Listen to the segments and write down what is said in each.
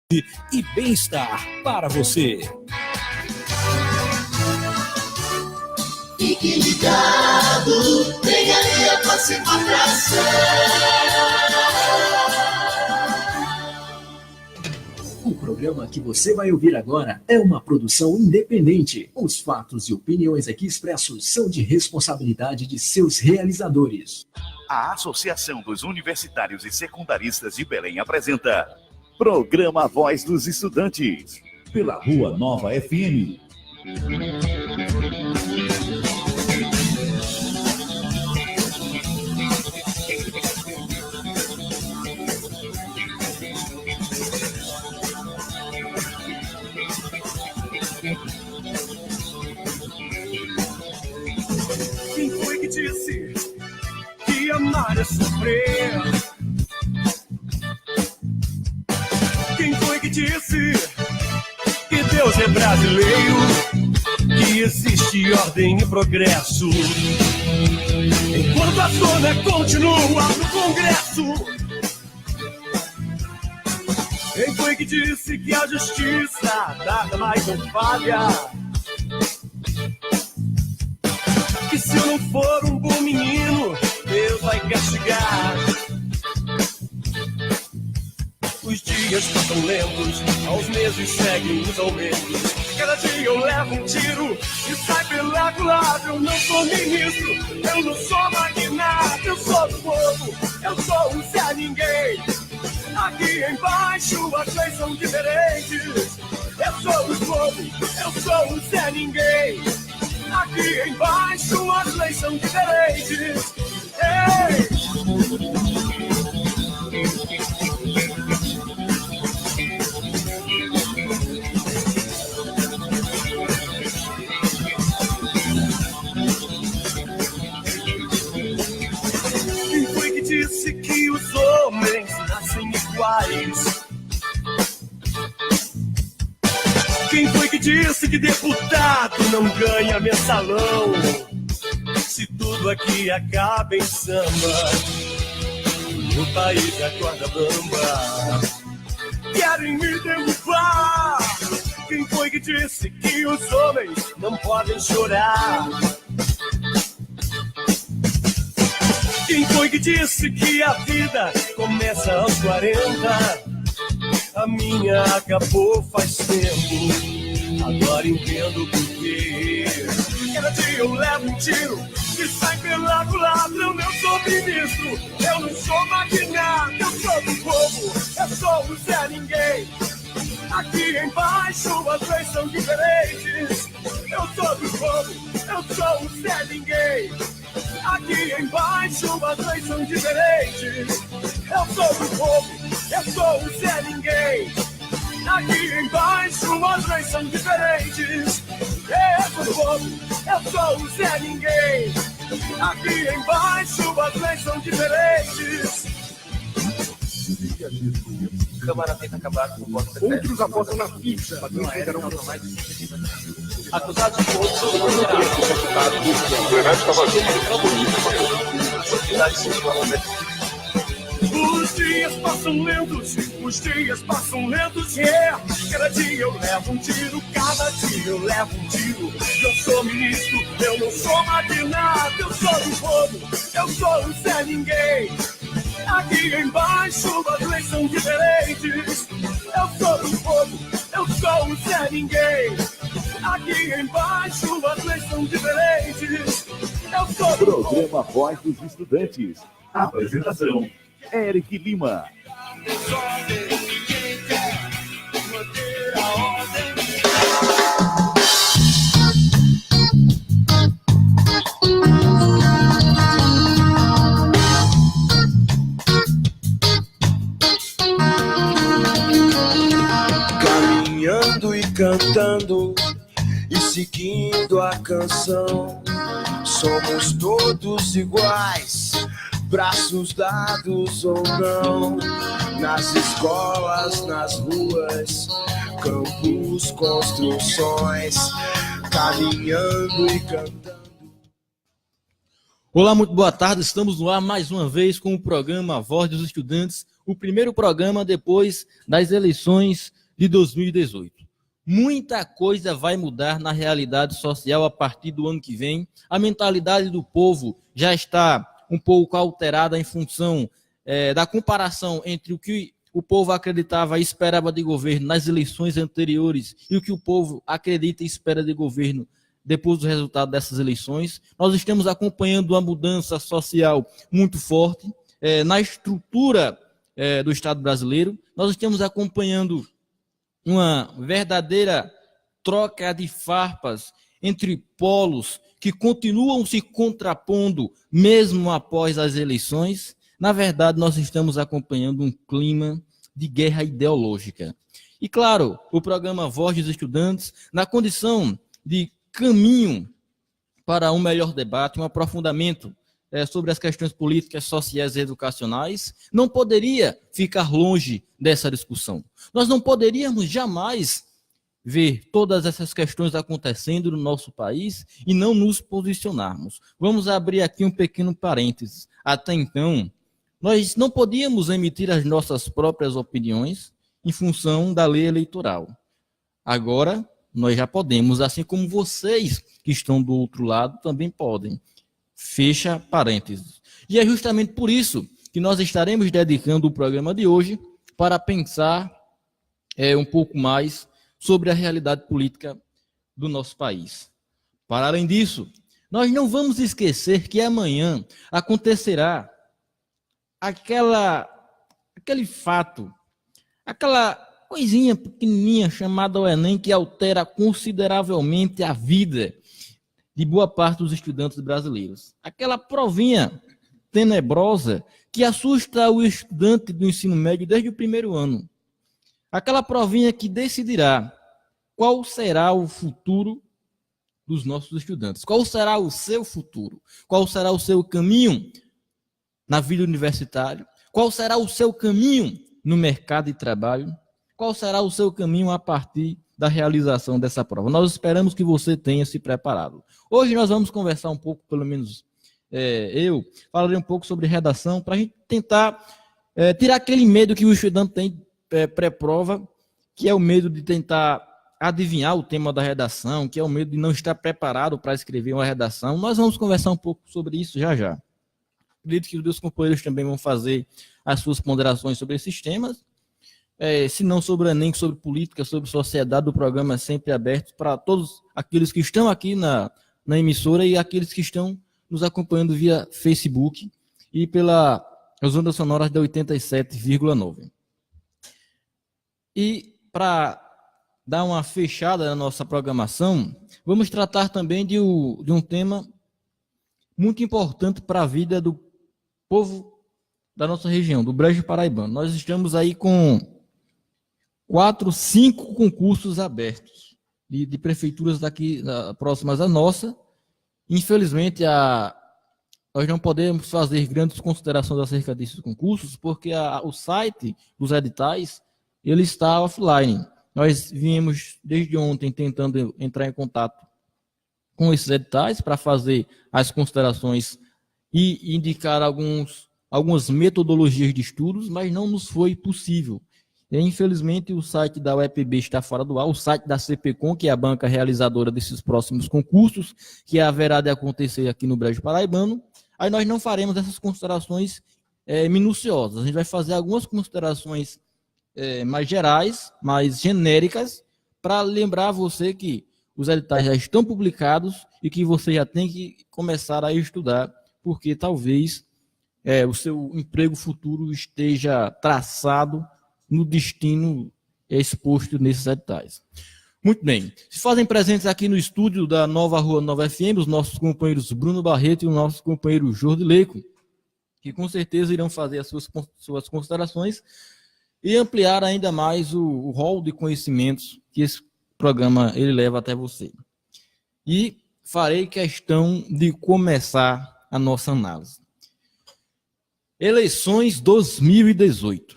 e bem-estar para você. Fique ligado, vem aí a próxima atração. O programa que você vai ouvir agora é uma produção independente. Os fatos e opiniões aqui expressos são de responsabilidade de seus realizadores. A Associação dos Universitários e Secundaristas de Belém apresenta Programa Voz dos Estudantes, pela Rua Nova FM. Quem foi que disse que amar é sofrer? Quem foi que disse que Deus é brasileiro, que existe ordem e progresso, enquanto a zona continua no Congresso? Quem foi que disse que a justiça nada mais não falha? Que se eu não for um bom menino, Deus vai castigar. Os dias passam lentos, aos meses seguem os aumentos. Cada dia eu levo um tiro e sai pela culatra. Eu não sou ministro, eu não sou magnata, eu sou do povo, eu sou um Zé Ninguém. Aqui embaixo as leis são diferentes. Eu sou do povo, eu sou um Zé Ninguém. Aqui embaixo as leis são diferentes. Ei! Quem foi que disse que os homens nascem iguais? Quem foi que disse que deputado não ganha mensalão? Se tudo aqui acaba em samba, o país acorda bamba. Querem me derrubar. Quem foi que disse que os homens não podem chorar? Quem foi que disse que a vida começa aos 40? A minha acabou faz tempo, agora entendo por quê. Cada dia eu levo um tiro e sai pela culatra. Eu não sou ministro, eu não sou magnata, eu sou do povo, eu sou o Zé Ninguém. Aqui embaixo as leis são diferentes. Eu sou do povo, eu sou o Zé Ninguém. Aqui embaixo as leis são diferentes. Eu sou do povo, eu sou o Zé Ninguém. Aqui embaixo as leis são diferentes. Eu sou do povo, eu sou o Zé Ninguém. Aqui embaixo as leis são diferentes. Câmara tenta acabar com o voto secreto. Outros apostam na ficha. Acusados de corrupção do Os dias passam lentos, yeah. Cada dia eu levo um tiro, cada dia eu levo um tiro. Eu sou ministro, eu não sou magnata, eu sou do povo, eu sou o Zé Ninguém. Aqui embaixo as leis são diferentes. Eu sou do povo, eu sou o Zé Ninguém. Aqui embaixo as leis são diferentes. Eu sou do Programa Voz dos Estudantes. Apresentação: Eric Lima. Caminhando e cantando e seguindo a canção, somos todos iguais, braços dados ou não, nas escolas, nas ruas, campos, construções, caminhando e cantando. Olá, muito boa tarde, estamos no ar mais uma vez com o programa Voz dos Estudantes, o primeiro programa depois das eleições de 2018. Muita coisa vai mudar na realidade social a partir do ano que vem. A mentalidade do povo já está um pouco alterada em função da comparação entre o que o povo acreditava e esperava de governo nas eleições anteriores e o que o povo acredita e espera de governo depois do resultado dessas eleições. Nós estamos acompanhando uma mudança social muito forte na estrutura do Estado brasileiro. Nós estamos acompanhando uma verdadeira troca de farpas entre polos que continuam se contrapondo mesmo após as eleições. Na verdade, nós estamos acompanhando um clima de guerra ideológica. E, claro, o programa Voz dos Estudantes, na condição de caminho para um melhor debate, um aprofundamento sobre as questões políticas, sociais e educacionais, não poderia ficar longe dessa discussão. Nós não poderíamos jamais ver todas essas questões acontecendo no nosso país e não nos posicionarmos. Vamos abrir aqui um pequeno parênteses. Até então, nós não podíamos emitir as nossas próprias opiniões em função da lei eleitoral. Agora, nós já podemos, assim como vocês que estão do outro lado também podem. Fecha parênteses. E é justamente por isso que nós estaremos dedicando o programa de hoje para pensar um pouco mais sobre a realidade política do nosso país. Para além disso, nós não vamos esquecer que amanhã acontecerá aquele fato, aquela coisinha pequenininha chamada o Enem que altera consideravelmente a vida de boa parte dos estudantes brasileiros. Aquela provinha tenebrosa que assusta o estudante do ensino médio desde o primeiro ano. Aquela provinha que decidirá qual será o futuro dos nossos estudantes. Qual será o seu futuro? Qual será o seu caminho na vida universitária? Qual será o seu caminho no mercado de trabalho? Qual será o seu caminho a partir da realização dessa prova? Nós esperamos que você tenha se preparado. Hoje nós vamos conversar um pouco, pelo menos eu falarei um pouco sobre redação, para a gente tentar tirar aquele medo que o estudante tem pré-prova, que é o medo de tentar adivinhar o tema da redação, que é o medo de não estar preparado para escrever uma redação. Nós vamos conversar um pouco sobre isso já já. Acredito que os meus companheiros também vão fazer as suas ponderações sobre esses temas. Se não sobre o Enem, sobre política, sobre sociedade, o programa é sempre aberto para todos aqueles que estão aqui na emissora e aqueles que estão nos acompanhando via Facebook e pelas ondas sonoras da 87,9. E para dar uma fechada na nossa programação, vamos tratar também de um tema muito importante para a vida do povo da nossa região, do Brejo Paraibano. Nós estamos aí com 5 concursos abertos de prefeituras daqui próximas à nossa. Infelizmente, nós não podemos fazer grandes considerações acerca desses concursos, porque o site dos editais ele está offline. Nós viemos desde ontem tentando entrar em contato com esses editais para fazer as considerações e indicar algumas metodologias de estudos, mas não nos foi possível. E, infelizmente, o site da UEPB está fora do ar, o site da CPCom, que é a banca realizadora desses próximos concursos, que haverá de acontecer aqui no Brejo Paraibano. Aí nós não faremos essas considerações minuciosas. A gente vai fazer algumas considerações mais gerais, mais genéricas, para lembrar você que os editais já estão publicados e que você já tem que começar a estudar, porque talvez o seu emprego futuro esteja traçado no destino exposto nesses editais. Muito bem. Se fazem presentes aqui no estúdio da Nova Rua Nova FM, os nossos companheiros Bruno Barreto e o nosso companheiro Jordi Leico, que com certeza irão fazer as suas considerações e ampliar ainda mais o rol de conhecimentos que esse programa ele leva até você. E farei questão de começar a nossa análise. Eleições 2018.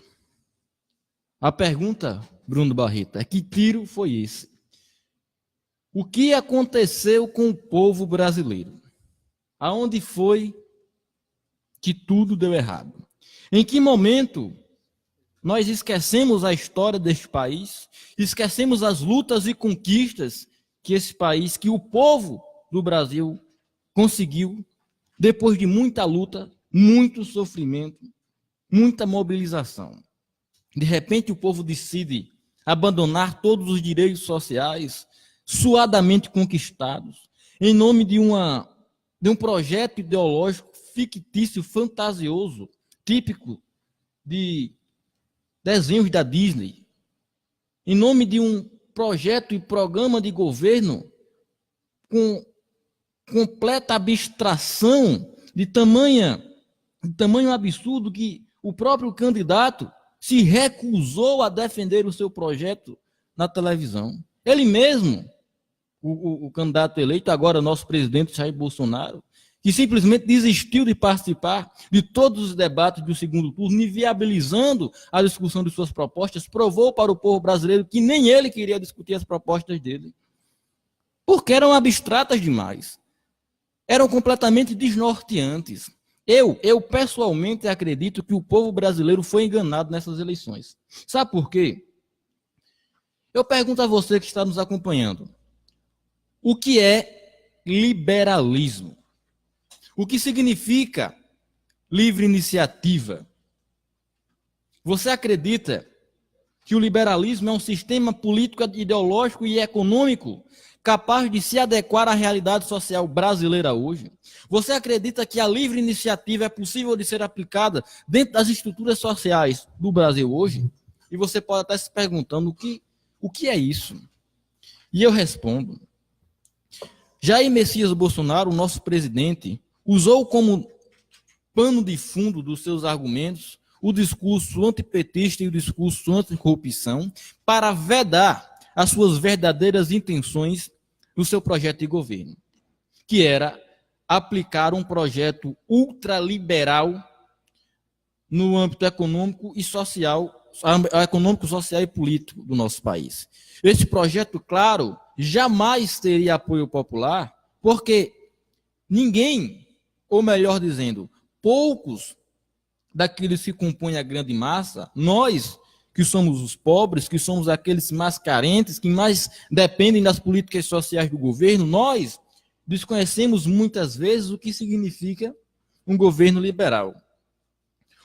A pergunta, Bruno Barreto, é: que tiro foi esse? O que aconteceu com o povo brasileiro? Aonde foi que tudo deu errado? Em que momento nós esquecemos a história deste país, esquecemos as lutas e conquistas que esse país, que o povo do Brasil conseguiu, depois de muita luta, muito sofrimento, muita mobilização. De repente o povo decide abandonar todos os direitos sociais suadamente conquistados, em nome de um projeto ideológico fictício, fantasioso, típico de desenhos da Disney, em nome de um projeto e programa de governo com completa abstração de tamanho absurdo que o próprio candidato se recusou a defender o seu projeto na televisão. Ele mesmo, o candidato eleito, agora nosso presidente Jair Bolsonaro, que simplesmente desistiu de participar de todos os debates do segundo turno, inviabilizando a discussão de suas propostas, provou para o povo brasileiro que nem ele queria discutir as propostas dele, porque eram abstratas demais, eram completamente desnorteantes. Eu pessoalmente acredito que o povo brasileiro foi enganado nessas eleições. Sabe por quê? Eu pergunto a você que está nos acompanhando, o que é liberalismo? O que significa livre iniciativa? Você acredita que o liberalismo é um sistema político, ideológico e econômico capaz de se adequar à realidade social brasileira hoje? Você acredita que a livre iniciativa é possível de ser aplicada dentro das estruturas sociais do Brasil hoje? E você pode estar se perguntando o que é isso? E eu respondo. Jair Messias Bolsonaro, o nosso presidente, usou como pano de fundo dos seus argumentos o discurso antipetista e o discurso anticorrupção para vedar as suas verdadeiras intenções no seu projeto de governo, que era aplicar um projeto ultraliberal no âmbito econômico e social, social e político do nosso país. Esse projeto, claro, jamais teria apoio popular, porque ninguém, ou melhor dizendo, poucos daqueles que compõem a grande massa, nós que somos os pobres, que somos aqueles mais carentes, que mais dependem das políticas sociais do governo, nós desconhecemos muitas vezes o que significa um governo liberal.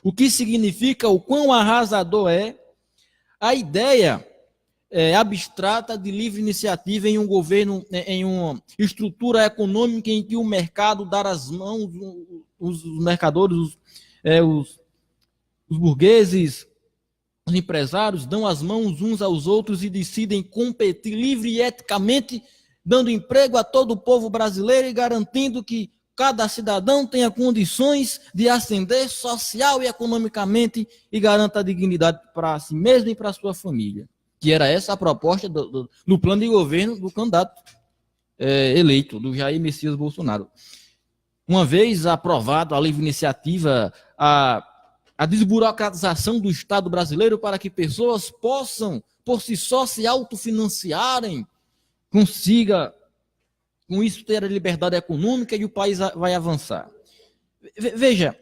O que significa, o quão arrasador é a ideia abstrata de livre iniciativa em um governo, em uma estrutura econômica em que o mercado dá as mãos, os mercadores, os burgueses, os empresários dão as mãos uns aos outros e decidem competir livre e eticamente, dando emprego a todo o povo brasileiro e garantindo que cada cidadão tenha condições de ascender social e economicamente e garanta a dignidade para si mesmo e para a sua família. Que era essa a proposta do plano de governo do candidato eleito, do Jair Messias Bolsonaro. Uma vez aprovado a livre iniciativa, a desburocratização do Estado brasileiro para que pessoas possam, por si só, se autofinanciarem, consiga, com isso, ter a liberdade econômica e o país vai avançar. Veja,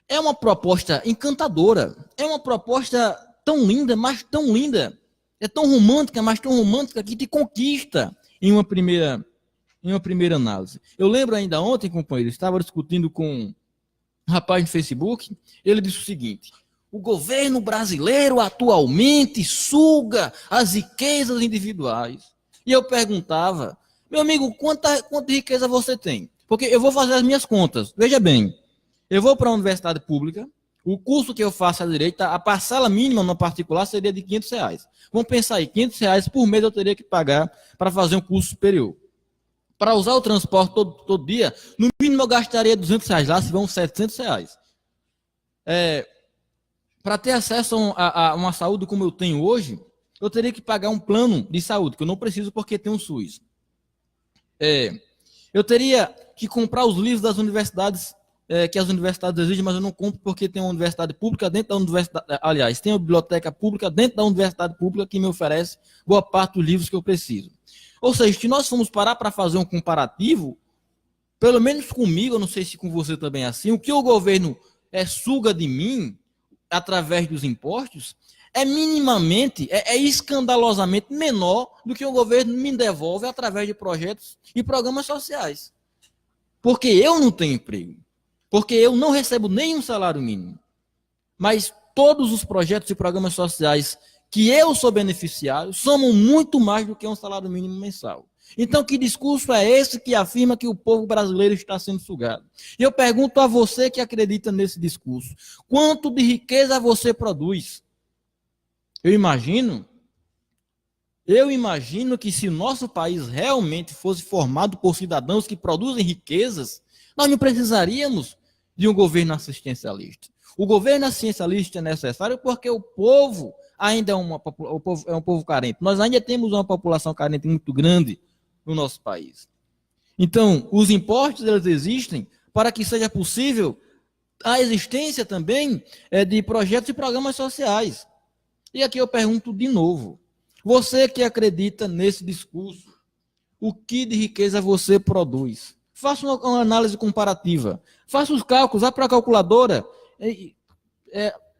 é uma proposta encantadora, é uma proposta tão linda, mas tão linda, é tão romântica, mas tão romântica que te conquista em uma primeira análise. Eu lembro ainda ontem, companheiro, estava discutindo com um rapaz no Facebook, ele disse o seguinte: o governo brasileiro atualmente suga as riquezas individuais. E eu perguntava, meu amigo, quanta riqueza você tem? Porque eu vou fazer as minhas contas. Veja bem, eu vou para a universidade pública, o curso que eu faço à direita, a parcela mínima no particular seria de R$500. Vamos pensar aí, R$500 por mês eu teria que pagar para fazer um curso superior. Para usar o transporte todo dia, no mínimo eu gastaria R$200, lá se vão R$700. Para ter acesso a uma saúde como eu tenho hoje, eu teria que pagar um plano de saúde, que eu não preciso porque tenho um SUS. Eu teria que comprar os livros das universidades, que as universidades exigem, mas eu não compro porque tem uma universidade pública dentro da universidade, aliás, tem uma biblioteca pública dentro da universidade pública que me oferece boa parte dos livros que eu preciso. Ou seja, se nós formos parar para fazer um comparativo, pelo menos comigo, eu não sei se com você também é assim, o que o governo suga de mim, através dos impostos é minimamente, é escandalosamente menor do que o governo me devolve através de projetos e programas sociais. Porque eu não tenho emprego. Porque eu não recebo nenhum salário mínimo. Mas todos os projetos e programas sociais que eu sou beneficiário somam muito mais do que um salário mínimo mensal. Então, que discurso é esse que afirma que o povo brasileiro está sendo sugado? E eu pergunto a você que acredita nesse discurso, quanto de riqueza você produz? Eu imagino que se o nosso país realmente fosse formado por cidadãos que produzem riquezas, nós não precisaríamos de um governo assistencialista. O governo assistencialista é necessário porque o povo ainda é um povo carente. Nós ainda temos uma população carente muito grande no nosso país. Então, os impostos, eles existem para que seja possível a existência também de projetos e programas sociais. E aqui eu pergunto de novo, você que acredita nesse discurso, o que de riqueza você produz? Faça uma análise comparativa, faça os cálculos, vá para a calculadora,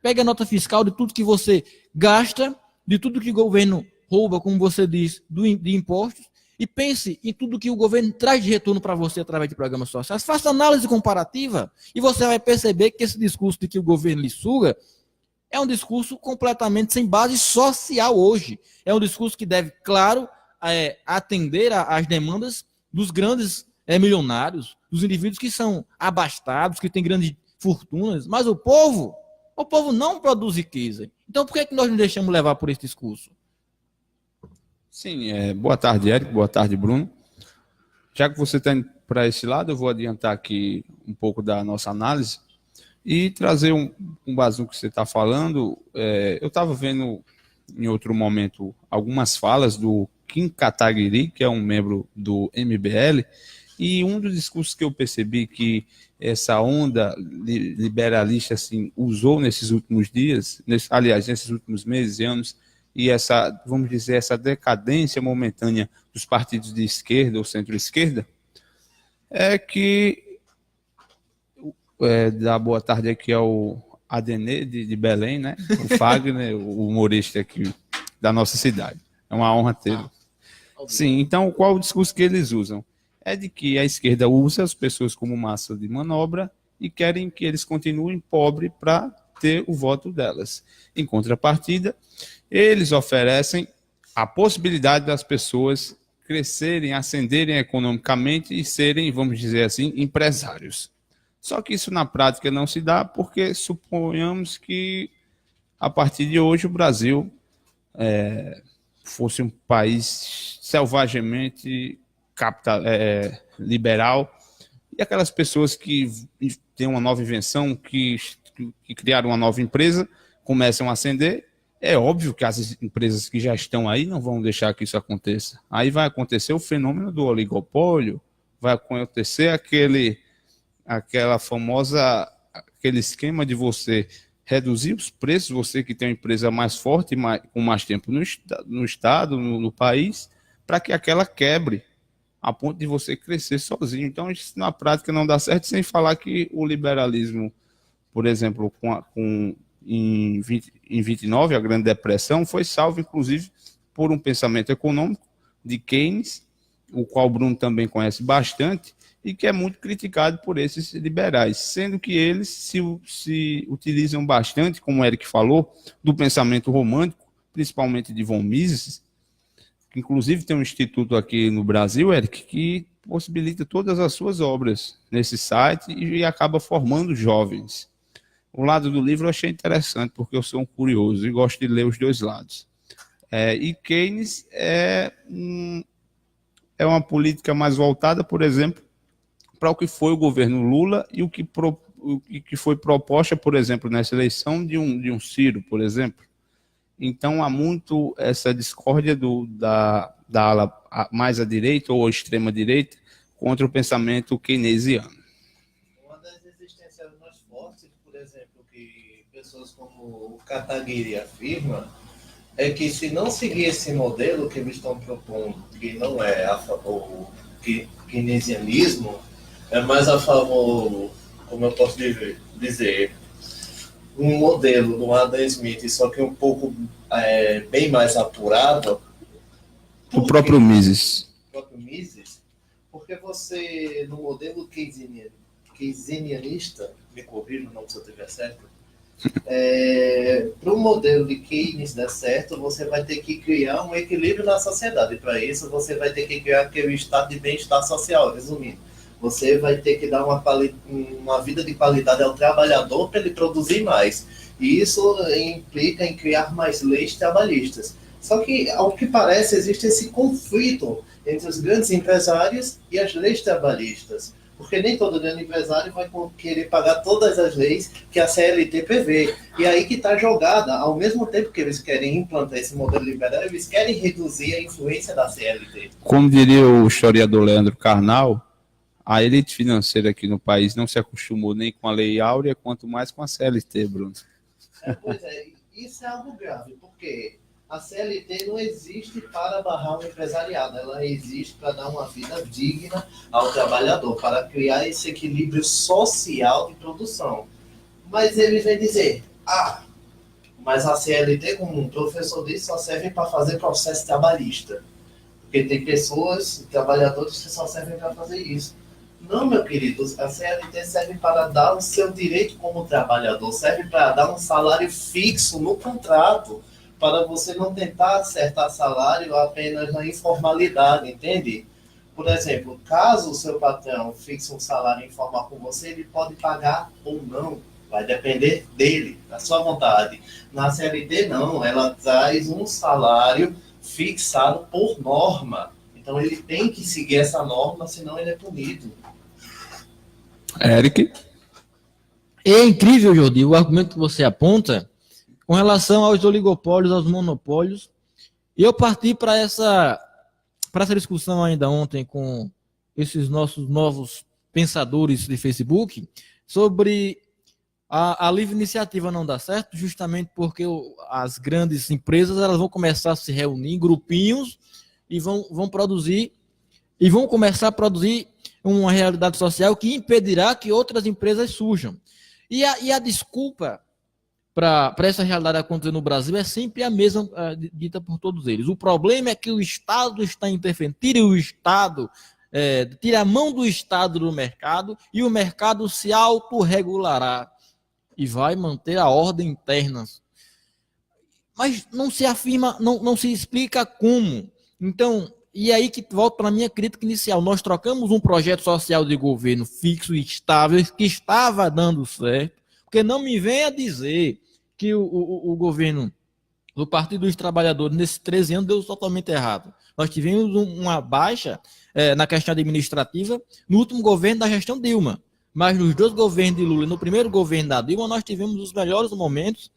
pegue a nota fiscal de tudo que você gasta, de tudo que o governo rouba, como você diz, de impostos, e pense em tudo que o governo traz de retorno para você através de programas sociais. Faça análise comparativa e você vai perceber que esse discurso de que o governo lhe suga é um discurso completamente sem base social hoje. É um discurso que deve, claro, atender às demandas dos grandes milionários, dos indivíduos que são abastados, que têm grandes fortunas, mas o povo não produz riqueza. Então, por que nós nos deixamos levar por esse discurso? Sim, boa tarde, Érico, boa tarde, Bruno. Já que você está indo para esse lado, eu vou adiantar aqui um pouco da nossa análise e trazer um base no que você está falando. Eu estava vendo em outro momento algumas falas do Kim Kataguiri, que é um membro do MBL, e um dos discursos que eu percebi que essa onda liberalista assim, usou nesses últimos dias, nesses últimos meses e anos, e essa, vamos dizer, essa decadência momentânea dos partidos de esquerda ou centro-esquerda, é que, dá boa tarde aqui ao Adenê de Belém, né? O Fagner, o humorista aqui da nossa cidade. É uma honra tê-lo. Sim, então qual o discurso que eles usam? É de que a esquerda usa as pessoas como massa de manobra e querem que eles continuem pobres para ter o voto delas. Em contrapartida, eles oferecem a possibilidade das pessoas crescerem, ascenderem economicamente e serem, vamos dizer assim, empresários. Só que isso na prática não se dá porque suponhamos que a partir de hoje o Brasil fosse um país selvagemente liberal e aquelas pessoas que têm uma nova invenção, que criaram uma nova empresa, começam a ascender. É óbvio que as empresas que já estão aí não vão deixar que isso aconteça. Aí vai acontecer o fenômeno do oligopólio, vai acontecer aquele esquema de você reduzir os preços, você que tem uma empresa mais forte, com mais tempo no estado, no país, para que aquela quebre, a ponto de você crescer sozinho. Então, isso na prática não dá certo, sem falar que o liberalismo, por exemplo, em 29, a Grande Depressão, foi salvo, inclusive, por um pensamento econômico de Keynes, o qual o Bruno também conhece bastante, e que é muito criticado por esses liberais, sendo que eles se utilizam bastante, como o Eric falou, do pensamento romântico, principalmente de von Mises, que inclusive tem um instituto aqui no Brasil, Eric, que possibilita todas as suas obras nesse site e acaba formando jovens. O lado do livro eu achei interessante, porque eu sou um curioso e gosto de ler os dois lados. E Keynes é uma política mais voltada, por exemplo, para o que foi o governo Lula e o que foi proposta, por exemplo, nessa eleição de um Ciro, por exemplo. Então, há muito essa discórdia da ala mais à direita ou à extrema-direita contra o pensamento keynesiano. Uma das resistências mais fortes, por exemplo, que pessoas como o Kataguiri afirma, é que se não seguir esse modelo que eles estão propondo, que não é o keynesianismo, é mais a favor, como eu posso dizer, um modelo do Adam Smith, só que um pouco bem mais apurado. O próprio Mises. Porque você, no modelo keynesianista, me corrija não se eu estiver certo, para o modelo de Keynes dar certo, você vai ter que criar um equilíbrio na sociedade. Para isso, você vai ter que criar aquele estado de bem-estar social, resumindo. Você vai ter que dar uma vida de qualidade ao trabalhador para ele produzir mais. E isso implica em criar mais leis trabalhistas. Só que, ao que parece, existe esse conflito entre os grandes empresários e as leis trabalhistas. Porque nem todo grande empresário vai querer pagar todas as leis que a CLT prevê. E aí que está jogada, ao mesmo tempo que eles querem implantar esse modelo liberal, eles querem reduzir a influência da CLT. Como diria o historiador Leandro Carnal, a elite financeira aqui no país não se acostumou nem com a Lei Áurea, quanto mais com a CLT, Bruno. Pois é, isso é algo grave, porque a CLT não existe para barrar o empresariado, ela existe para dar uma vida digna ao trabalhador, para criar esse equilíbrio social de produção. Mas eles vêm dizer, mas a CLT, como um professor disse, só serve para fazer processo trabalhista. Porque tem pessoas, trabalhadores que só servem para fazer isso. Não, meu querido, a CLT serve para dar o seu direito como trabalhador, serve para dar um salário fixo no contrato, para você não tentar acertar salário apenas na informalidade, entende? Por exemplo, caso o seu patrão fixe um salário informal com você, ele pode pagar ou não, vai depender dele, da sua vontade. Na CLT não, ela traz um salário fixado por norma, então ele tem que seguir essa norma, senão ele é punido. Eric? É incrível, Jordi, o argumento que você aponta com relação aos oligopólios, aos monopólios. E eu parti para essa discussão ainda ontem com esses nossos novos pensadores de Facebook sobre a livre iniciativa não dar certo, justamente porque as grandes empresas elas vão começar a se reunir em grupinhos e vão produzir e vão começar a produzir uma realidade social que impedirá que outras empresas surjam. E a desculpa para essa realidade acontecer no Brasil é sempre a mesma dita por todos eles. O problema é que o Estado está interferindo, tira a mão do Estado do mercado e o mercado se autorregulará e vai manter a ordem interna. Mas não se afirma, não se explica como. Então, e aí que volto para a minha crítica inicial. Nós trocamos um projeto social de governo fixo e estável que estava dando certo, porque não me venha dizer que o governo do Partido dos Trabalhadores nesses 13 anos deu totalmente errado. Nós tivemos uma baixa na questão administrativa no último governo da gestão Dilma, mas nos dois governos de Lula e no primeiro governo da Dilma nós tivemos os melhores momentos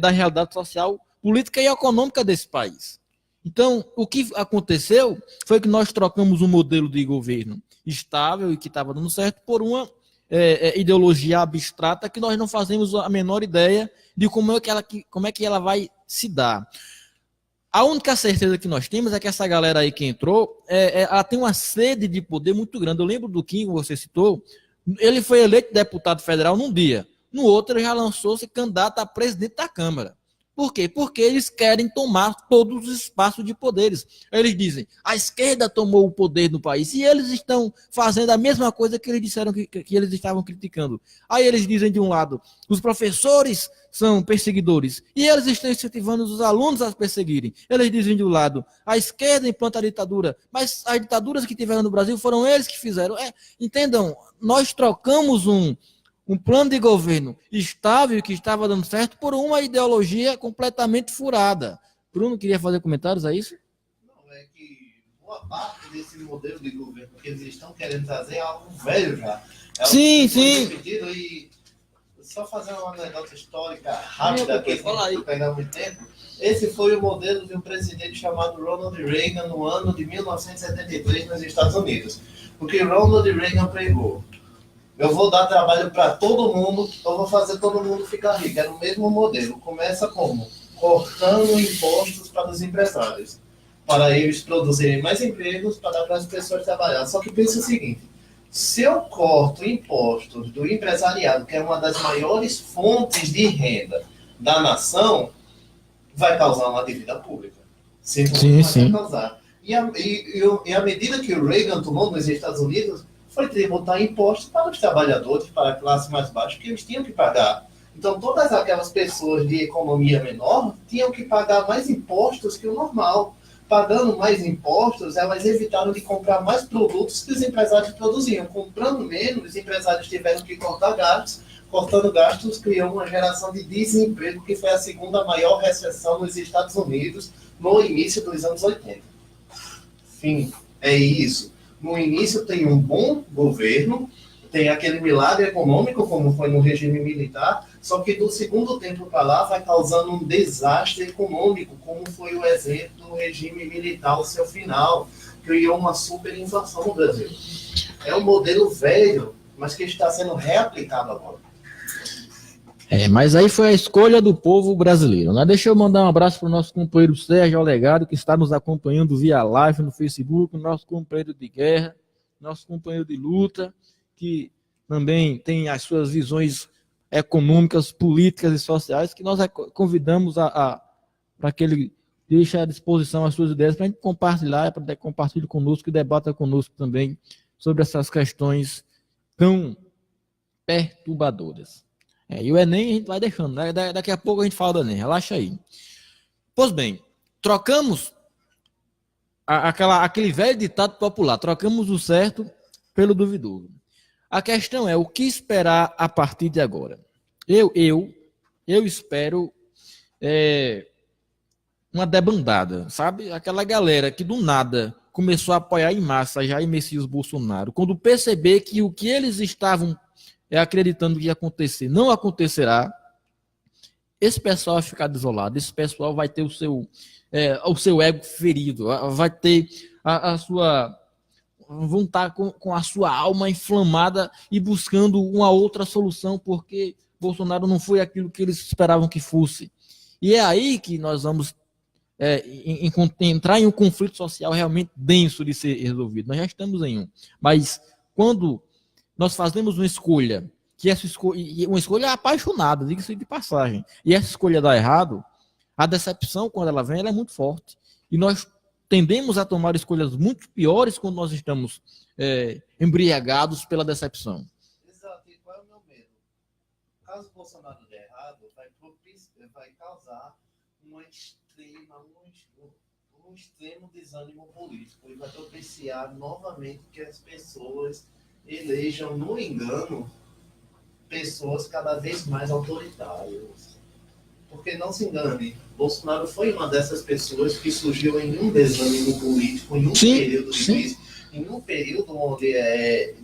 da realidade social, política e econômica desse país. Então, o que aconteceu foi que nós trocamos um modelo de governo estável e que estava dando certo por uma ideologia abstrata que nós não fazemos a menor ideia de como é que ela vai se dar. A única certeza que nós temos é que essa galera aí que entrou, ela tem uma sede de poder muito grande. Eu lembro do Kim, que você citou, ele foi eleito deputado federal num dia, no outro ele já lançou-se candidato a presidente da Câmara. Por quê? Porque eles querem tomar todos os espaços de poderes. Eles dizem, a esquerda tomou o poder no país e eles estão fazendo a mesma coisa que eles disseram que eles estavam criticando. Aí eles dizem de um lado, os professores são perseguidores e eles estão incentivando os alunos a perseguirem. Eles dizem de um lado, a esquerda implanta a ditadura, mas as ditaduras que tiveram no Brasil foram eles que fizeram. Entendam, nós trocamos um plano de governo estável que estava dando certo por uma ideologia completamente furada. Bruno, queria fazer comentários a isso? Não, é que boa parte desse modelo de governo que eles estão querendo trazer é algo velho já. Sim. Repetido e só fazer uma anedota histórica rápida aqui, para pegar muito tempo. Esse foi o modelo de um presidente chamado Ronald Reagan no ano de 1973 nos Estados Unidos. O que Ronald Reagan pregou? Eu vou dar trabalho para todo mundo, eu vou fazer todo mundo ficar rico. Era o mesmo modelo. Começa como? Cortando impostos para os empresários, para eles produzirem mais empregos, para as pessoas trabalhar. Só que pensa o seguinte, Se eu corto impostos do empresariado, que é uma das maiores fontes de renda da nação, vai causar uma dívida pública. Sim. Vai causar. E a medida que o Reagan tomou nos Estados Unidos foi tributar impostos para os trabalhadores, para a classe mais baixa, que eles tinham que pagar. Então, todas aquelas pessoas de economia menor tinham que pagar mais impostos que o normal. Pagando mais impostos, elas evitaram de comprar mais produtos que os empresários produziam. Comprando menos, os empresários tiveram que cortar gastos. Cortando gastos, criou uma geração de desemprego, que foi a segunda maior recessão nos Estados Unidos no início dos anos 80. Fim, é isso. No início tem um bom governo, tem aquele milagre econômico, como foi no regime militar, só que do segundo tempo para lá vai causando um desastre econômico, como foi o exemplo do regime militar ao seu final, criou uma superinflação no Brasil. É um modelo velho, mas que está sendo reaplicado agora. Mas aí foi a escolha do povo brasileiro, né? Deixa eu mandar um abraço para o nosso companheiro Sérgio Alegado, que está nos acompanhando via live no Facebook, nosso companheiro de guerra, nosso companheiro de luta, que também tem as suas visões econômicas, políticas e sociais, que nós convidamos para que ele deixe à disposição as suas ideias para a gente compartilhar, para que compartilhe conosco e debata conosco também sobre essas questões tão perturbadoras. E o Enem a gente vai deixando, né? Daqui a pouco a gente fala do Enem, relaxa aí. Pois bem, trocamos aquele velho ditado popular, trocamos o certo pelo duvidoso. A questão é o que esperar a partir de agora. Eu espero uma debandada, sabe? Aquela galera que do nada começou a apoiar em massa Jair Messias Bolsonaro, quando perceber que o que eles estavam acreditando que ia acontecer não acontecerá, esse pessoal vai ficar desolado, esse pessoal vai ter o seu ego ferido, vai ter vão estar com a sua alma inflamada e buscando uma outra solução, porque Bolsonaro não foi aquilo que eles esperavam que fosse. E é aí que nós vamos entrar em um conflito social realmente denso de ser resolvido. Nós já estamos em um. Mas quando nós fazemos uma escolha, uma escolha apaixonada, diga-se de passagem, e essa escolha dá errado, a decepção, quando ela vem, ela é muito forte. E nós tendemos a tomar escolhas muito piores quando nós estamos embriagados pela decepção. Exato. E qual é o meu medo? Caso o Bolsonaro der errado, vai causar um extremo desânimo político e vai propiciar novamente que as pessoas elejam, no engano, pessoas cada vez mais autoritárias. Porque não se engane, Bolsonaro foi uma dessas pessoas que surgiu em um desânimo político, em um período de crise, em um período onde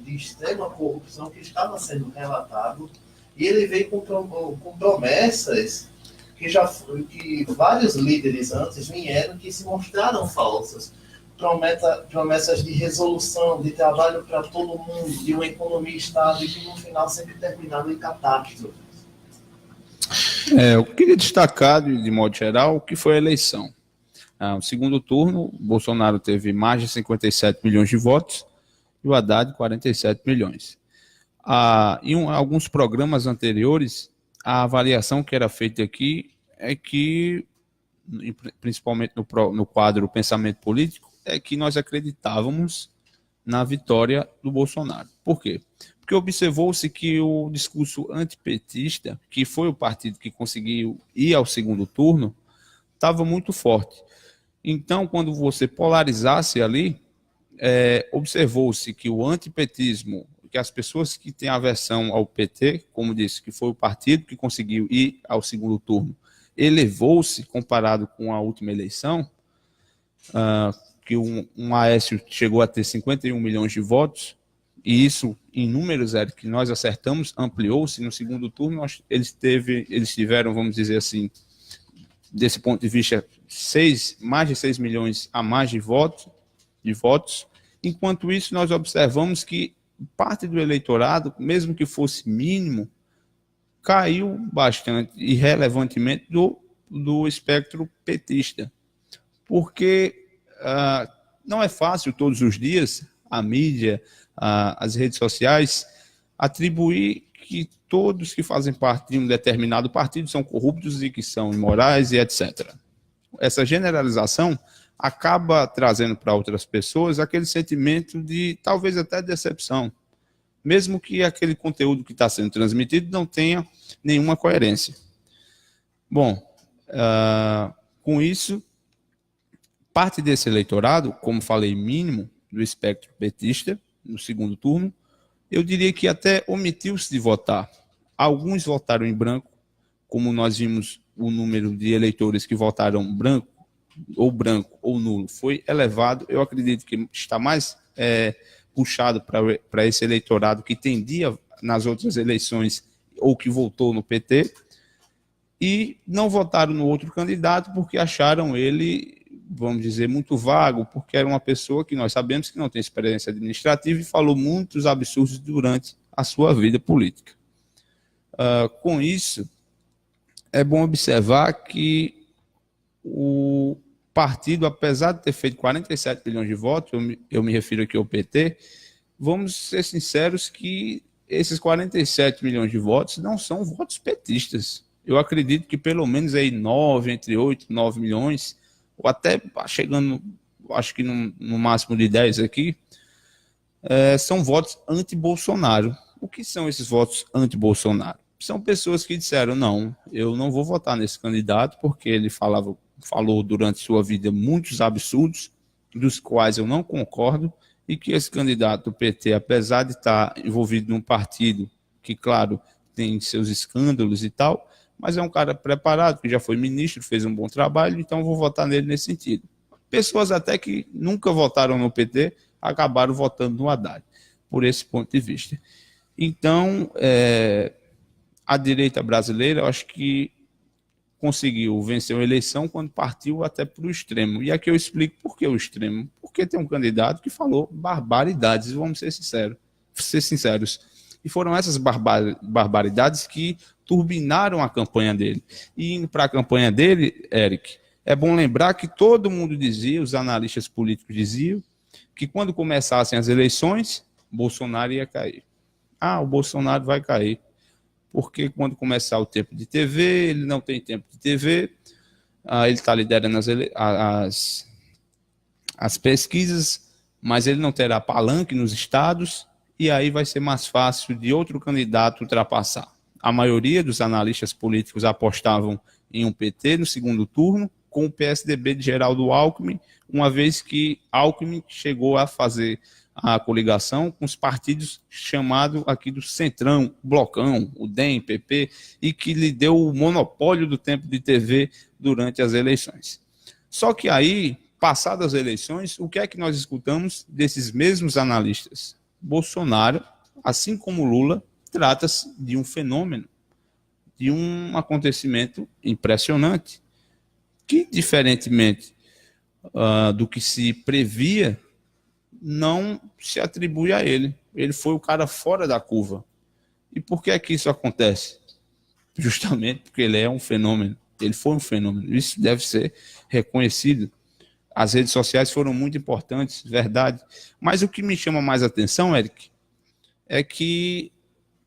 de extrema corrupção que estava sendo relatado, e ele veio com promessas que vários líderes antes vieram que se mostraram falsas. Promessas de resolução, de trabalho para todo mundo, de uma economia estável, e que no final sempre terminaram em catástrofe. Eu queria destacar, de modo geral, o que foi a eleição. No segundo turno, Bolsonaro teve mais de 57 milhões de votos e o Haddad 47 milhões. Em alguns programas anteriores, a avaliação que era feita aqui é que, principalmente no quadro Pensamento Político, é que nós acreditávamos na vitória do Bolsonaro. Por quê? Porque observou-se que o discurso antipetista, que foi o partido que conseguiu ir ao segundo turno, estava muito forte. Então, quando você polarizasse ali, observou-se que o antipetismo, que as pessoas que têm aversão ao PT, como disse, que foi o partido que conseguiu ir ao segundo turno, elevou-se comparado com a última eleição, que um Aécio chegou a ter 51 milhões de votos, e isso, em números, que nós acertamos, ampliou-se. No segundo turno, eles tiveram, vamos dizer assim, desse ponto de vista, mais de 6 milhões a mais de votos. Enquanto isso, nós observamos que parte do eleitorado, mesmo que fosse mínimo, caiu bastante, irrelevantemente, do espectro petista. Porque não é fácil, todos os dias, a mídia, as redes sociais, atribuir que todos que fazem parte de um determinado partido são corruptos e que são imorais e etc. Essa generalização acaba trazendo para outras pessoas aquele sentimento de talvez até decepção, mesmo que aquele conteúdo que está sendo transmitido não tenha nenhuma coerência. Bom, com isso, parte desse eleitorado, como falei, mínimo do espectro petista, no segundo turno, eu diria que até omitiu-se de votar. Alguns votaram em branco, como nós vimos o número de eleitores que votaram branco ou nulo foi elevado. Eu acredito que está mais puxado para esse eleitorado que tendia nas outras eleições ou que votou no PT, e não votaram no outro candidato porque acharam ele, vamos dizer, muito vago, porque era uma pessoa que nós sabemos que não tem experiência administrativa e falou muitos absurdos durante a sua vida política. Com isso, é bom observar que o partido, apesar de ter feito 47 milhões de votos, eu me refiro aqui ao PT, vamos ser sinceros que esses 47 milhões de votos não são votos petistas. Eu acredito que pelo menos aí 9, entre 8 e 9 milhões, ou até chegando, acho que no máximo de 10 aqui, são votos anti-Bolsonaro. O que são esses votos anti-Bolsonaro? São pessoas que disseram, não, eu não vou votar nesse candidato porque ele falou durante sua vida muitos absurdos, dos quais eu não concordo, e que esse candidato do PT, apesar de estar envolvido num partido que, claro, tem seus escândalos e tal, mas é um cara preparado, que já foi ministro, fez um bom trabalho, então eu vou votar nele nesse sentido. Pessoas até que nunca votaram no PT, acabaram votando no Haddad, por esse ponto de vista. Então, a direita brasileira, eu acho que conseguiu vencer uma eleição quando partiu até para o extremo. E aqui eu explico por que o extremo. Porque tem um candidato que falou barbaridades, vamos ser sinceros. E foram essas barbaridades que turbinaram a campanha dele. E indo para a campanha dele, Eric, é bom lembrar que todo mundo dizia, os analistas políticos diziam, que quando começassem as eleições, Bolsonaro ia cair. O Bolsonaro vai cair. Porque quando começar o tempo de TV, ele não tem tempo de TV, ele está liderando as pesquisas, mas ele não terá palanque nos estados, e aí vai ser mais fácil de outro candidato ultrapassar. A maioria dos analistas políticos apostavam em um PT no segundo turno, com o PSDB de Geraldo Alckmin, uma vez que Alckmin chegou a fazer a coligação com os partidos chamados aqui do Centrão, Blocão, o DEM, PP, e que lhe deu o monopólio do tempo de TV durante as eleições. Só que aí, passadas as eleições, o que é que nós escutamos desses mesmos analistas? Bolsonaro, assim como Lula, trata-se de um fenômeno, de um acontecimento impressionante, que, diferentemente do que se previa, não se atribui a ele. Ele foi o cara fora da curva. E por que é que isso acontece? Justamente porque ele é um fenômeno. Ele foi um fenômeno. Isso deve ser reconhecido. As redes sociais foram muito importantes, verdade. Mas o que me chama mais atenção, Eric, é que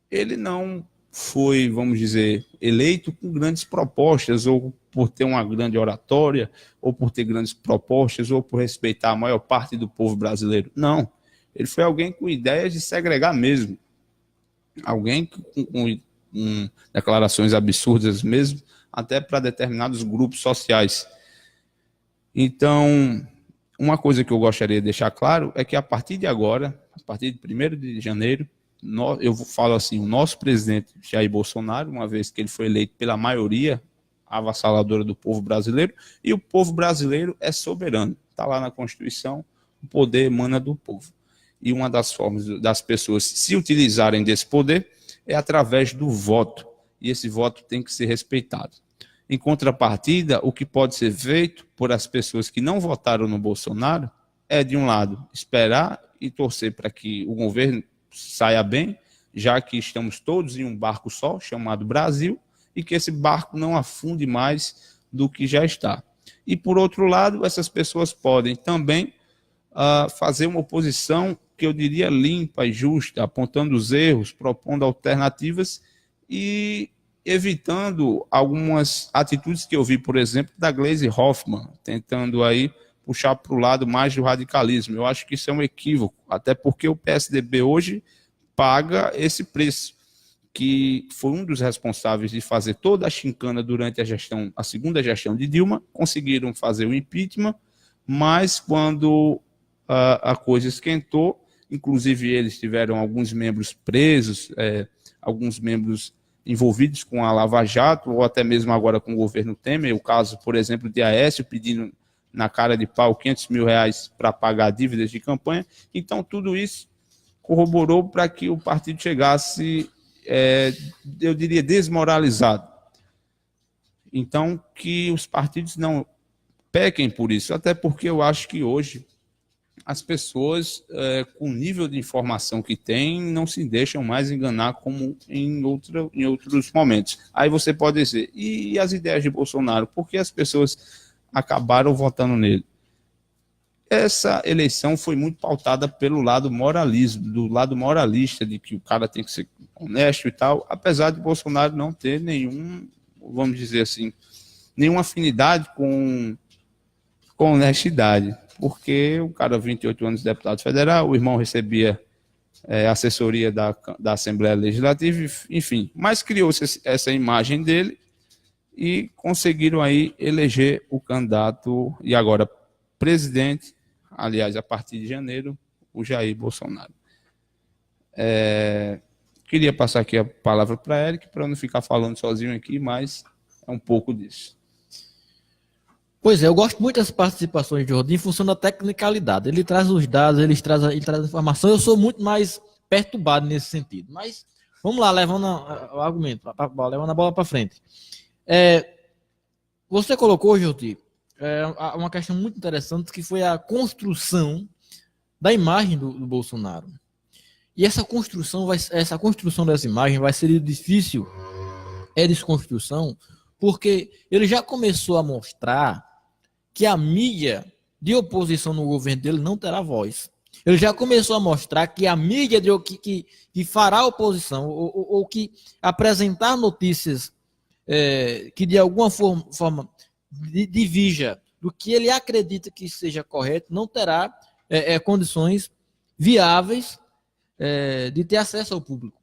ele não foi, vamos dizer, eleito com grandes propostas, ou por ter uma grande oratória, ou por ter grandes propostas, ou por respeitar a maior parte do povo brasileiro. Não. Ele foi alguém com ideias de segregar mesmo. Alguém com declarações absurdas mesmo, até para determinados grupos sociais. Então, uma coisa que eu gostaria de deixar claro é que a partir de agora, a partir de 1º de janeiro, eu falo assim, o nosso presidente Jair Bolsonaro, uma vez que ele foi eleito pela maioria avassaladora do povo brasileiro, e o povo brasileiro é soberano, está lá na Constituição, o poder emana do povo. E uma das formas das pessoas se utilizarem desse poder é através do voto, e esse voto tem que ser respeitado. Em contrapartida, o que pode ser feito por as pessoas que não votaram no Bolsonaro é, de um lado, esperar e torcer para que o governo saia bem, já que estamos todos em um barco só, chamado Brasil, e que esse barco não afunde mais do que já está. E, por outro lado, essas pessoas podem também fazer uma oposição que eu diria limpa e justa, apontando os erros, propondo alternativas e evitando algumas atitudes que eu vi, por exemplo, da Gleisi Hoffmann, tentando aí puxar para o lado mais do radicalismo. Eu acho que isso é um equívoco, até porque o PSDB hoje paga esse preço, que foi um dos responsáveis de fazer toda a chincana durante a segunda gestão de Dilma, conseguiram fazer o impeachment, mas quando a coisa esquentou, inclusive eles tiveram alguns membros presos, alguns membros envolvidos com a Lava Jato, ou até mesmo agora com o governo Temer, o caso, por exemplo, de Aécio pedindo na cara de pau R$500 mil para pagar dívidas de campanha. Então, tudo isso corroborou para que o partido chegasse, eu diria, desmoralizado. Então, que os partidos não pequem por isso, até porque eu acho que hoje as pessoas, com o nível de informação que têm, não se deixam mais enganar como em outros momentos. Aí você pode dizer, e as ideias de Bolsonaro? Por que as pessoas acabaram votando nele? Essa eleição foi muito pautada pelo lado moralismo, do lado moralista, de que o cara tem que ser honesto e tal, apesar de Bolsonaro não ter vamos dizer assim, nenhuma afinidade com honestidade, porque o cara, 28 anos de deputado federal, o irmão recebia assessoria da Assembleia Legislativa, enfim, mas criou-se essa imagem dele e conseguiram aí eleger o candidato e agora presidente, aliás, a partir de janeiro, o Jair Bolsonaro. Queria passar aqui a palavra para Eric, para não ficar falando sozinho aqui, mas é um pouco disso. Pois é, eu gosto muito das participações de Rodinho em função da tecnicalidade. Ele traz os dados, ele traz a informação. Eu sou muito mais perturbado nesse sentido. Mas vamos lá, levando o argumento, levando a bola para frente. Você colocou, Joti, uma questão muito interessante, que foi a construção da imagem do Bolsonaro. E essa construção dessa imagem vai ser difícil, desconstrução, porque ele já começou a mostrar que a mídia de oposição no governo dele não terá voz. Ele já começou a mostrar que a mídia que fará oposição, ou que apresentar notícias que de alguma forma divija do que ele acredita que seja correto, não terá condições viáveis de ter acesso ao público.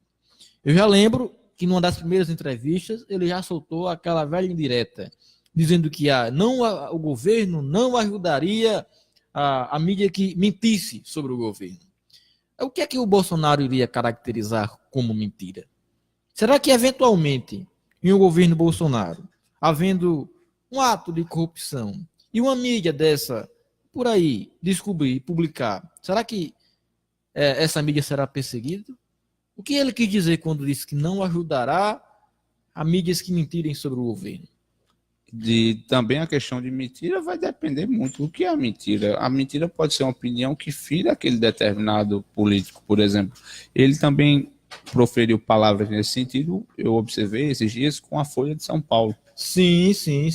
Eu já lembro que numa das primeiras entrevistas ele já soltou aquela velha indireta, dizendo que o governo não ajudaria a mídia que mentisse sobre o governo. O que é que o Bolsonaro iria caracterizar como mentira? Será que, eventualmente, em um governo Bolsonaro, havendo um ato de corrupção e uma mídia dessa, por aí, descobrir, publicar, será que essa mídia será perseguida? O que ele quis dizer quando disse que não ajudará a mídias que mentirem sobre o governo? Também a questão de mentira vai depender muito do que é a mentira. A mentira pode ser uma opinião que fira aquele determinado político, por exemplo. Ele também proferiu palavras nesse sentido, eu observei esses dias com a Folha de São Paulo. Sim.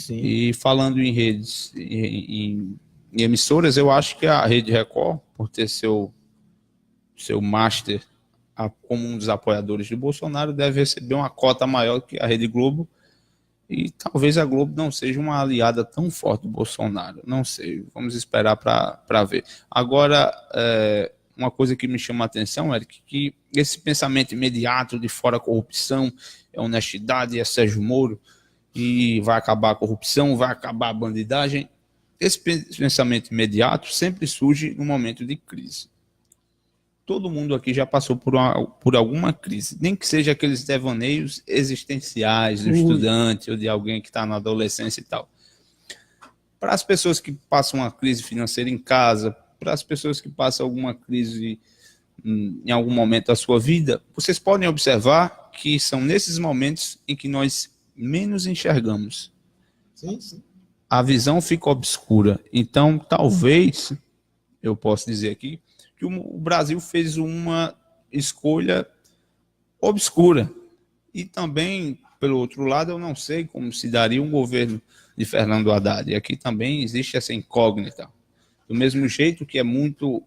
E falando em redes, em emissoras, eu acho que a Rede Record, por ter seu master como um dos apoiadores de Bolsonaro, deve receber uma cota maior que a Rede Globo. E talvez a Globo não seja uma aliada tão forte do Bolsonaro. Não sei, vamos esperar para ver. Agora, uma coisa que me chama a atenção, Eric, que esse pensamento imediato de fora a corrupção, honestidade, é Sérgio Moro, e vai acabar a corrupção, vai acabar a bandidagem. Esse pensamento imediato sempre surge no momento de crise. Todo mundo aqui já passou por alguma crise, nem que seja aqueles devaneios existenciais do estudante ou de alguém que está na adolescência e tal. Para as pessoas que passam uma crise financeira em casa, para as pessoas que passam alguma crise em algum momento da sua vida, vocês podem observar que são nesses momentos em que nós menos enxergamos. Sim. A visão fica obscura. Então, talvez, eu posso dizer aqui, que o Brasil fez uma escolha obscura. E também, pelo outro lado, eu não sei como se daria um governo de Fernando Haddad. E aqui também existe essa incógnita. Do mesmo jeito que é muito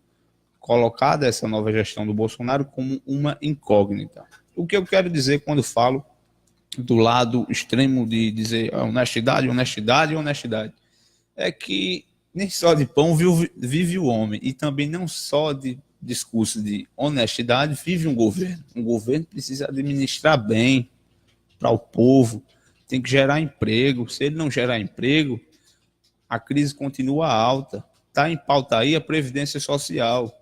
colocada essa nova gestão do Bolsonaro como uma incógnita. O que eu quero dizer quando falo do lado extremo de dizer honestidade, honestidade, honestidade, é que nem só de pão vive o homem, e também não só de discurso de honestidade vive um governo. Um governo precisa administrar bem para o povo, tem que gerar emprego. Se ele não gerar emprego, a crise continua alta. Está em pauta aí a Previdência Social,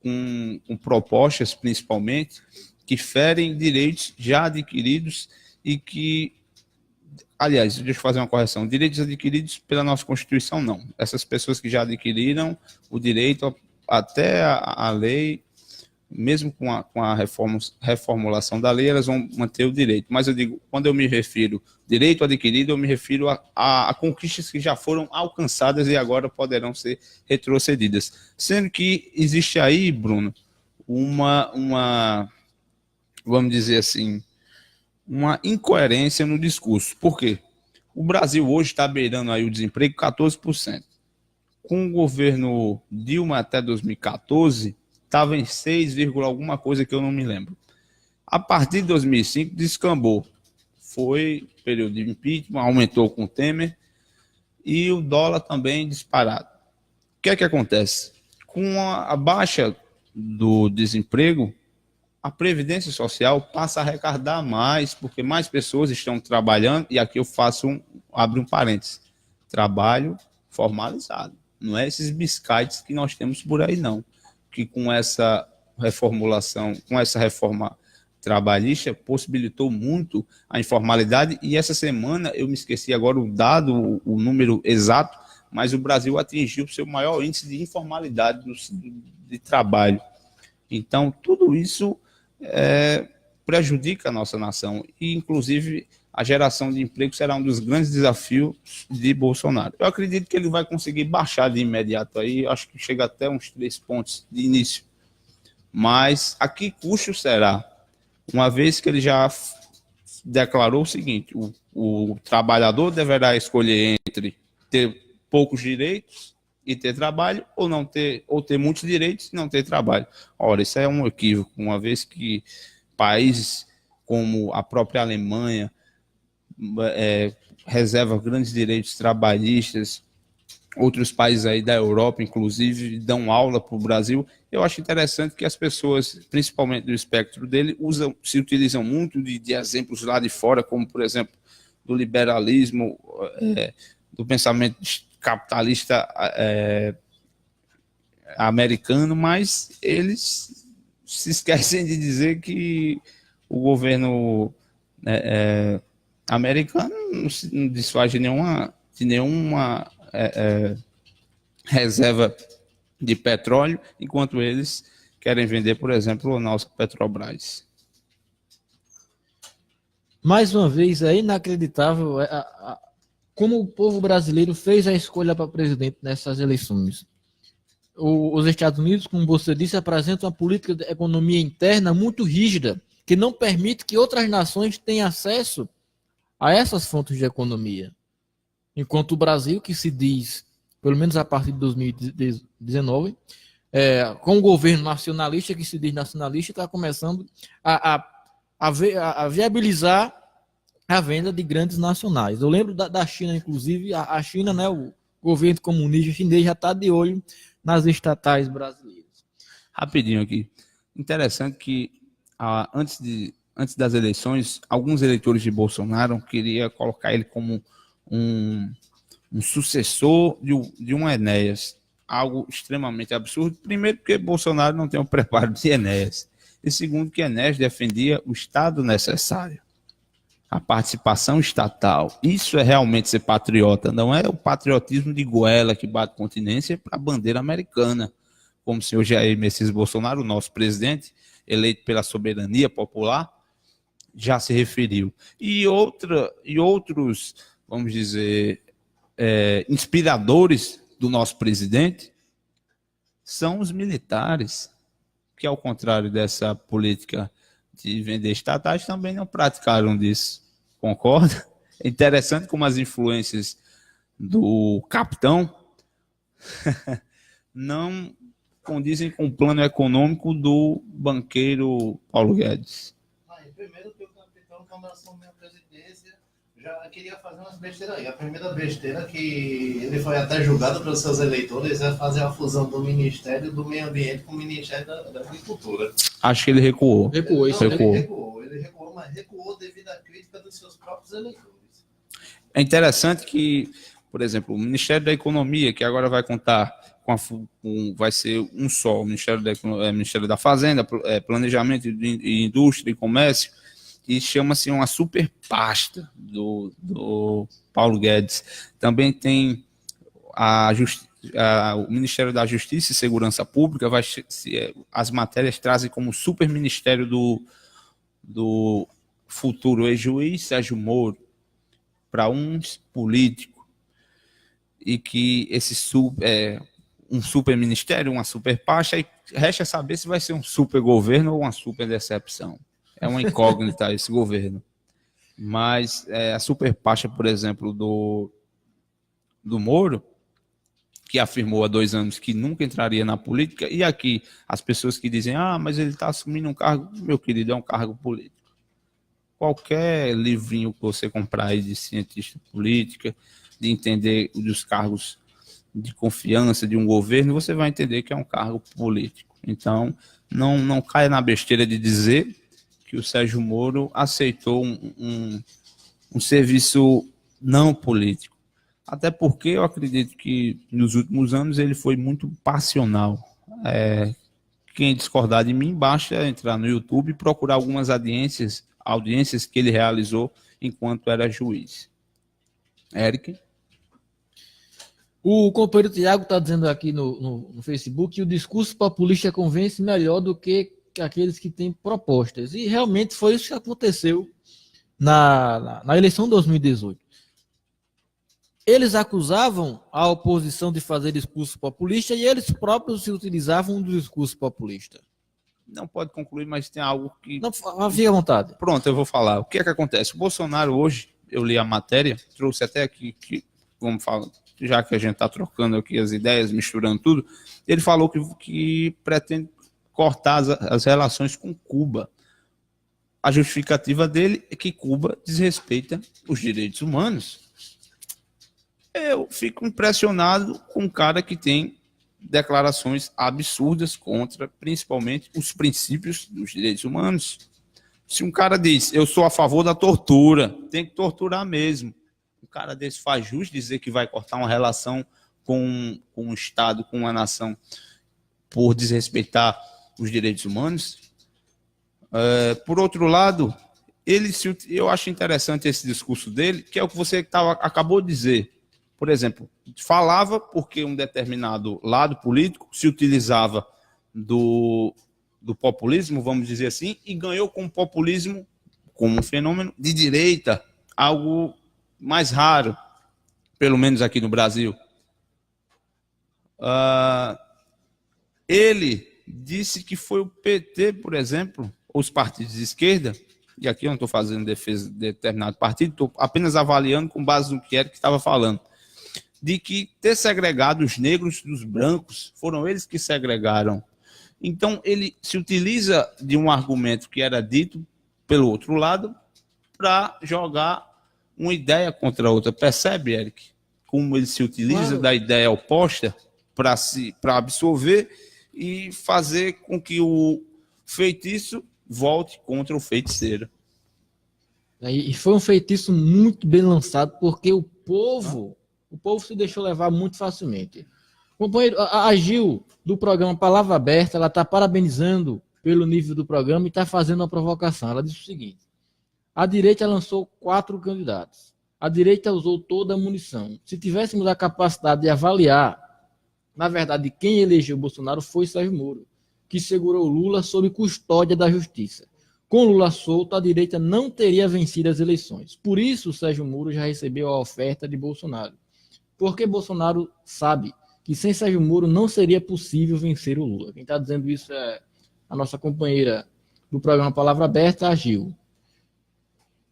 com propostas, principalmente, que ferem direitos já adquiridos e que, aliás, deixa eu fazer uma correção, direitos adquiridos pela nossa Constituição, não. Essas pessoas que já adquiriram o direito até a lei, mesmo com a reformulação da lei, elas vão manter o direito. Mas eu digo, quando eu me refiro direito adquirido, eu me refiro a conquistas que já foram alcançadas e agora poderão ser retrocedidas. Sendo que existe aí, Bruno, vamos dizer assim, uma incoerência no discurso. Por quê? O Brasil hoje está beirando aí o desemprego 14%. Com o governo Dilma até 2014, estava em 6, alguma coisa que eu não me lembro. A partir de 2005, descambou. Foi período de impeachment, aumentou com o Temer, e o dólar também disparado. O que é que acontece? Com a baixa do desemprego, a Previdência Social passa a arrecadar mais, porque mais pessoas estão trabalhando, e aqui eu abro um parênteses, trabalho formalizado. Não é esses biscates que nós temos por aí, não. Que com essa reformulação, com essa reforma trabalhista, possibilitou muito a informalidade, e essa semana, eu me esqueci agora o dado, o número exato, mas o Brasil atingiu o seu maior índice de informalidade de trabalho. Então, tudo isso prejudica a nossa nação, e inclusive a geração de emprego será um dos grandes desafios de Bolsonaro. Eu acredito que ele vai conseguir baixar de imediato aí, acho que chega até uns 3 pontos de início. Mas a que custo será? Uma vez que ele já declarou o seguinte, o trabalhador deverá escolher entre ter poucos direitos e ter trabalho, ou ter muitos direitos e não ter trabalho. Ora, isso é um equívoco, uma vez que países como a própria Alemanha reserva grandes direitos trabalhistas, outros países aí da Europa, inclusive, dão aula para o Brasil. Eu acho interessante que as pessoas, principalmente do espectro dele, se utilizam muito de exemplos lá de fora, como, por exemplo, do liberalismo, do pensamento capitalista americano, mas eles se esquecem de dizer que o governo americano não se desfaz de nenhuma reserva de petróleo, enquanto eles querem vender, por exemplo, a nossa Petrobras. Mais uma vez, é inacreditável como o povo brasileiro fez a escolha para presidente nessas eleições. Os Estados Unidos, como você disse, apresentam uma política de economia interna muito rígida, que não permite que outras nações tenham acesso a essas fontes de economia. Enquanto o Brasil, que se diz, pelo menos a partir de 2019, com o governo nacionalista, que se diz nacionalista, está começando a viabilizar a venda de grandes nacionais. Eu lembro da China, inclusive, a China, né, o governo comunista chinês já está de olho nas estatais brasileiras. Rapidinho aqui. Interessante que antes das eleições, alguns eleitores de Bolsonaro queriam colocar ele como um sucessor de um Enéas. Algo extremamente absurdo. Primeiro, porque Bolsonaro não tem o preparo de Enéas. E segundo, que Enéas defendia o Estado necessário, a participação estatal. Isso é realmente ser patriota. Não é o patriotismo de goela que bate continência para a bandeira americana, como o senhor Jair Messias Bolsonaro, nosso presidente, eleito pela soberania popular, já se referiu. E outros, vamos dizer, inspiradores do nosso presidente são os militares, que, ao contrário dessa política de vender estatais, também não praticaram disso. Concorda? É interessante como as influências do capitão não condizem com o plano econômico do banqueiro Paulo Guedes? Primeiro que o capitão, quando assumiu a presidência, já queria fazer umas besteiras aí. A primeira besteira que ele foi até julgado pelos seus eleitores é fazer a fusão do Ministério do Meio Ambiente com o Ministério da Agricultura. Acho que ele recuou. Recuou, isso recuou. Ele recuou, mas recuou devido à crítica dos seus próprios eleitores. É interessante que, por exemplo, o Ministério da Economia, que agora vai contar vai ser um só, o Ministério da Fazenda, Planejamento e Indústria e Comércio, e chama-se uma super pasta do Paulo Guedes. Também tem o Ministério da Justiça e Segurança Pública, as matérias trazem como super ministério do futuro ex-juiz Sérgio Moro, para um político, e que um super ministério, uma super pasta, e resta saber se vai ser um super governo ou uma super decepção. É uma incógnita esse governo. Mas a super pasta, por exemplo, do Moro, que afirmou há 2 anos que nunca entraria na política, e aqui as pessoas que dizem, mas ele está assumindo um cargo, meu querido, é um cargo político. Qualquer livrinho que você comprar aí de cientista política, de entender dos cargos de confiança de um governo, você vai entender que é um cargo político. Então, não caia na besteira de dizer que o Sérgio Moro aceitou um serviço não político. Até porque eu acredito que nos últimos anos ele foi muito passional. Quem discordar de mim, basta entrar no YouTube e procurar algumas audiências que ele realizou enquanto era juiz. Eric? O companheiro Tiago está dizendo aqui no Facebook que o discurso populista convence melhor do que aqueles que têm propostas. E realmente foi isso que aconteceu na eleição de 2018. Eles acusavam a oposição de fazer discurso populista e eles próprios se utilizavam do discurso populista. Não pode concluir, mas tem algo que... Não, fique à vontade. Pronto, eu vou falar. O que é que acontece? O Bolsonaro hoje, eu li a matéria, trouxe até aqui, vamos falar, já que a gente está trocando aqui as ideias, misturando tudo, ele falou que pretende cortar as relações com Cuba. A justificativa dele é que Cuba desrespeita os direitos humanos. Eu fico impressionado com um cara que tem declarações absurdas contra, principalmente, os princípios dos direitos humanos. Se um cara diz, eu sou a favor da tortura, tem que torturar mesmo. Um cara desse faz jus dizer que vai cortar uma relação com um Estado, com uma nação, por desrespeitar os direitos humanos. Por outro lado, eu acho interessante esse discurso dele, que é o que você acabou de dizer. Por exemplo, falava porque um determinado lado político se utilizava do populismo, vamos dizer assim, e ganhou com o populismo como um fenômeno de direita, algo mais raro, pelo menos aqui no Brasil. Ele disse que foi o PT, por exemplo, os partidos de esquerda, e aqui eu não estou fazendo defesa de determinado partido, estou apenas avaliando com base no que era que estava falando, de que ter segregado os negros dos brancos, foram eles que segregaram. Então, ele se utiliza de um argumento que era dito pelo outro lado para jogar uma ideia contra a outra. Percebe, Eric? Como ele se utiliza da ideia oposta para absorver e fazer com que o feitiço volte contra o feiticeiro. E foi um feitiço muito bem lançado, porque o povo se deixou levar muito facilmente. Companheiro, a Gil, do programa Palavra Aberta, ela está parabenizando pelo nível do programa e está fazendo uma provocação. Ela disse o seguinte: a direita lançou 4 candidatos. A direita usou toda a munição. Se tivéssemos a capacidade de avaliar, na verdade, quem elegeu Bolsonaro foi Sérgio Moro, que segurou Lula sob custódia da justiça. Com Lula solto, a direita não teria vencido as eleições. Por isso, Sérgio Moro já recebeu a oferta de Bolsonaro. Porque Bolsonaro sabe que sem Sérgio Moro não seria possível vencer o Lula. Quem está dizendo isso é a nossa companheira do programa Palavra Aberta, a Gil.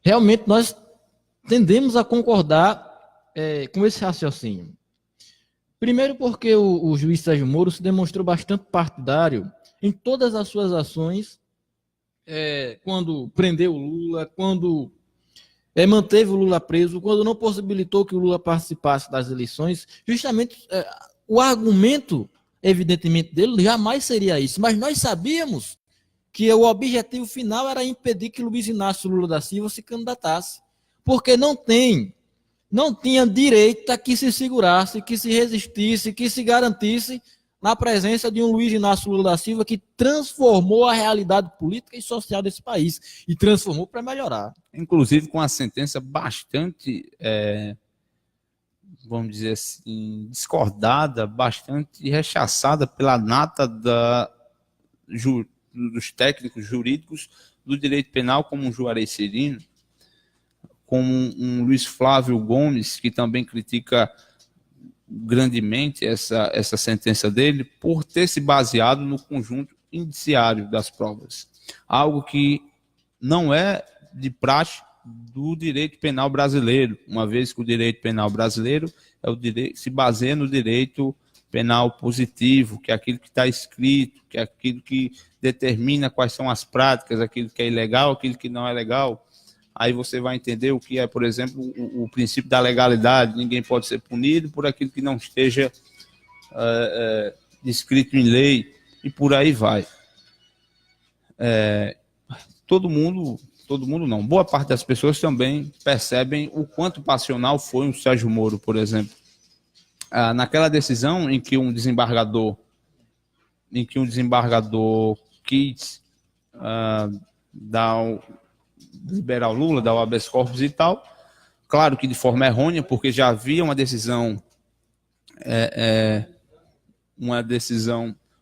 Realmente, nós tendemos a concordar com esse raciocínio. Primeiro porque o juiz Sérgio Moro se demonstrou bastante partidário em todas as suas ações, quando prendeu o Lula, quando manteve o Lula preso, quando não possibilitou que o Lula participasse das eleições. Justamente o argumento, evidentemente, dele jamais seria isso, mas nós sabíamos que o objetivo final era impedir que Luiz Inácio Lula da Silva se candidatasse, porque não tinha direito a que se segurasse, que se resistisse, que se garantisse na presença de um Luiz Inácio Lula da Silva que transformou a realidade política e social desse país, e transformou para melhorar. Inclusive com a sentença bastante, vamos dizer assim, discordada, bastante rechaçada pela nata dos técnicos jurídicos do direito penal, como um Juarez Cirino, como um Luiz Flávio Gomes, que também critica grandemente essa sentença dele, por ter se baseado no conjunto indiciário das provas. Algo que não é de praxe do direito penal brasileiro, uma vez que o direito penal brasileiro se baseia no direito penal positivo, que é aquilo que está escrito, que é aquilo que determina quais são as práticas, aquilo que é ilegal, aquilo que não é legal. Aí você vai entender o que é, por exemplo, o princípio da legalidade. Ninguém pode ser punido por aquilo que não esteja descrito em lei, e por aí vai. Todo mundo não. Boa parte das pessoas também percebem o quanto passional foi o Sérgio Moro, por exemplo. Naquela decisão em que um desembargador quis liberar o Lula, dar o habeas corpus e tal, claro que de forma errônea, porque já havia uma decisão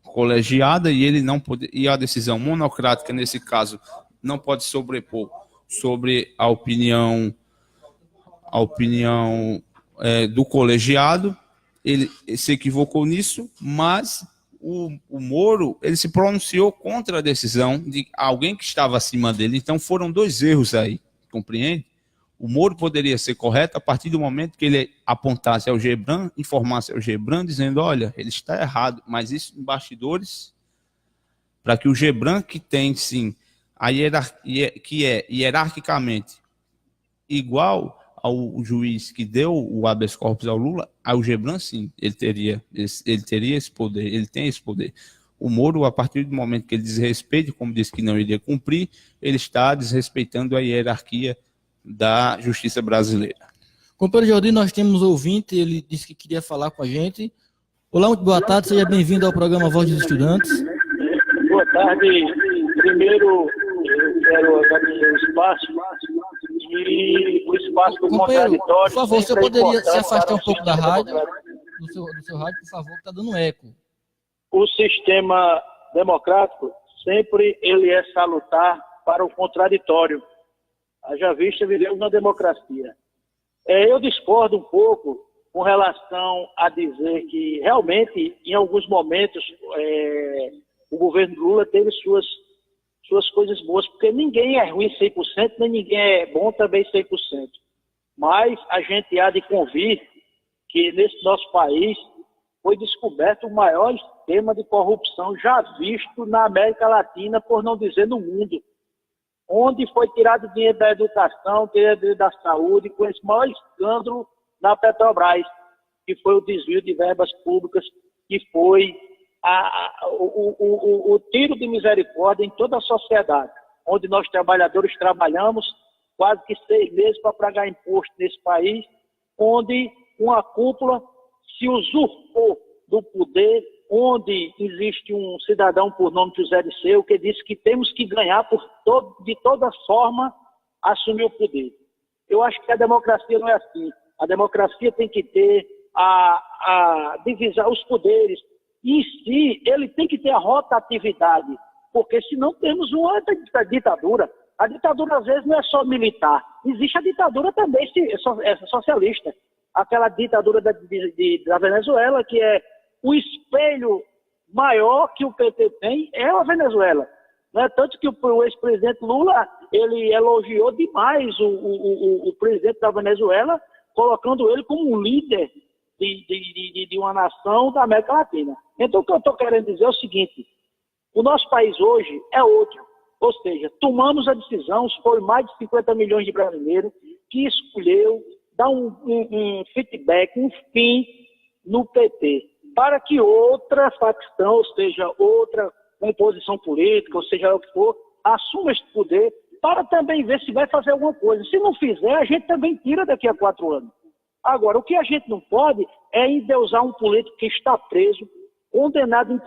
colegiada, e ele não pode, e a decisão monocrática nesse caso não pode sobrepor sobre a opinião do colegiado. Ele se equivocou nisso, mas o Moro, ele se pronunciou contra a decisão de alguém que estava acima dele. Então foram dois erros aí, compreende? O Moro poderia ser correto a partir do momento que ele apontasse ao Gebran, informasse ao Gebran, dizendo, olha, ele está errado, mas isso em bastidores, para que o Gebran, que tem sim a hierarquia, que é hierarquicamente igual ao juiz que deu o habeas corpus ao Lula, ao Gebran, sim, ele teria esse poder, ele tem esse poder. O Moro, a partir do momento que ele desrespeita, como disse que não iria cumprir, ele está desrespeitando a hierarquia da justiça brasileira. Companheiro Jordi, nós temos ouvinte, ele disse que queria falar com a gente. Olá, muito boa tarde, seja bem-vindo ao programa Voz dos Estudantes. Boa tarde. Primeiro, eu quero agradecer o espaço e o espaço do contraditório. Por favor, você poderia se afastar um pouco da rádio, do seu rádio, por favor, que está dando eco. O sistema democrático sempre ele é salutar para o contraditório. Haja vista, vivemos na democracia. Eu discordo um pouco com relação a dizer que realmente, em alguns momentos, o governo Lula teve suas coisas boas, porque ninguém é ruim 100%, nem ninguém é bom também 100%. Mas a gente há de convir que nesse nosso país foi descoberto o maior esquema de corrupção já visto na América Latina, por não dizer no mundo, onde foi tirado dinheiro da educação, dinheiro da saúde, com esse maior escândalo na Petrobras, que foi o desvio de verbas públicas, que foi o tiro de misericórdia em toda a sociedade, onde nós trabalhadores trabalhamos quase que 6 meses para pagar imposto nesse país, onde uma cúpula se usurpou do poder, onde existe um cidadão por nome José Disseu, que disse que temos que ganhar de toda forma assumir o poder. Eu acho que a democracia não é assim. A democracia tem que ter a divisão, os poderes. Em si, ele tem que ter a rotatividade, porque senão temos uma ditadura. A ditadura, às vezes, não é só militar. Existe a ditadura também socialista. Aquela ditadura da Venezuela, que é o espelho maior que o PT tem, é a Venezuela. Não é? Tanto que o ex-presidente Lula, ele elogiou demais o presidente da Venezuela, colocando ele como um líder de uma nação da América Latina. Então, o que eu estou querendo dizer é o seguinte: o nosso país hoje é outro. Ou seja, tomamos a decisão, foram mais de 50 milhões de brasileiros que escolheu dar um feedback, um fim no PT, para que outra facção, ou seja, outra composição política, ou seja, o que for, assuma este poder para também ver se vai fazer alguma coisa. Se não fizer, a gente também tira daqui a 4 anos. Agora, o que a gente não pode é endeusar um político que está preso, condenado em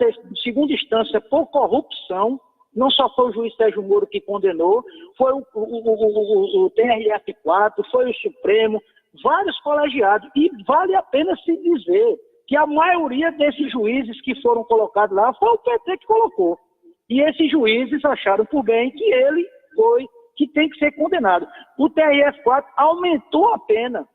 segunda instância por corrupção. Não só foi o juiz Sérgio Moro que condenou, foi o TRF4, foi o Supremo, vários colegiados. E vale a pena se dizer que a maioria desses juízes que foram colocados lá foi o PT que colocou. E esses juízes acharam por bem que ele que tem que ser condenado. O TRF4 aumentou a pena.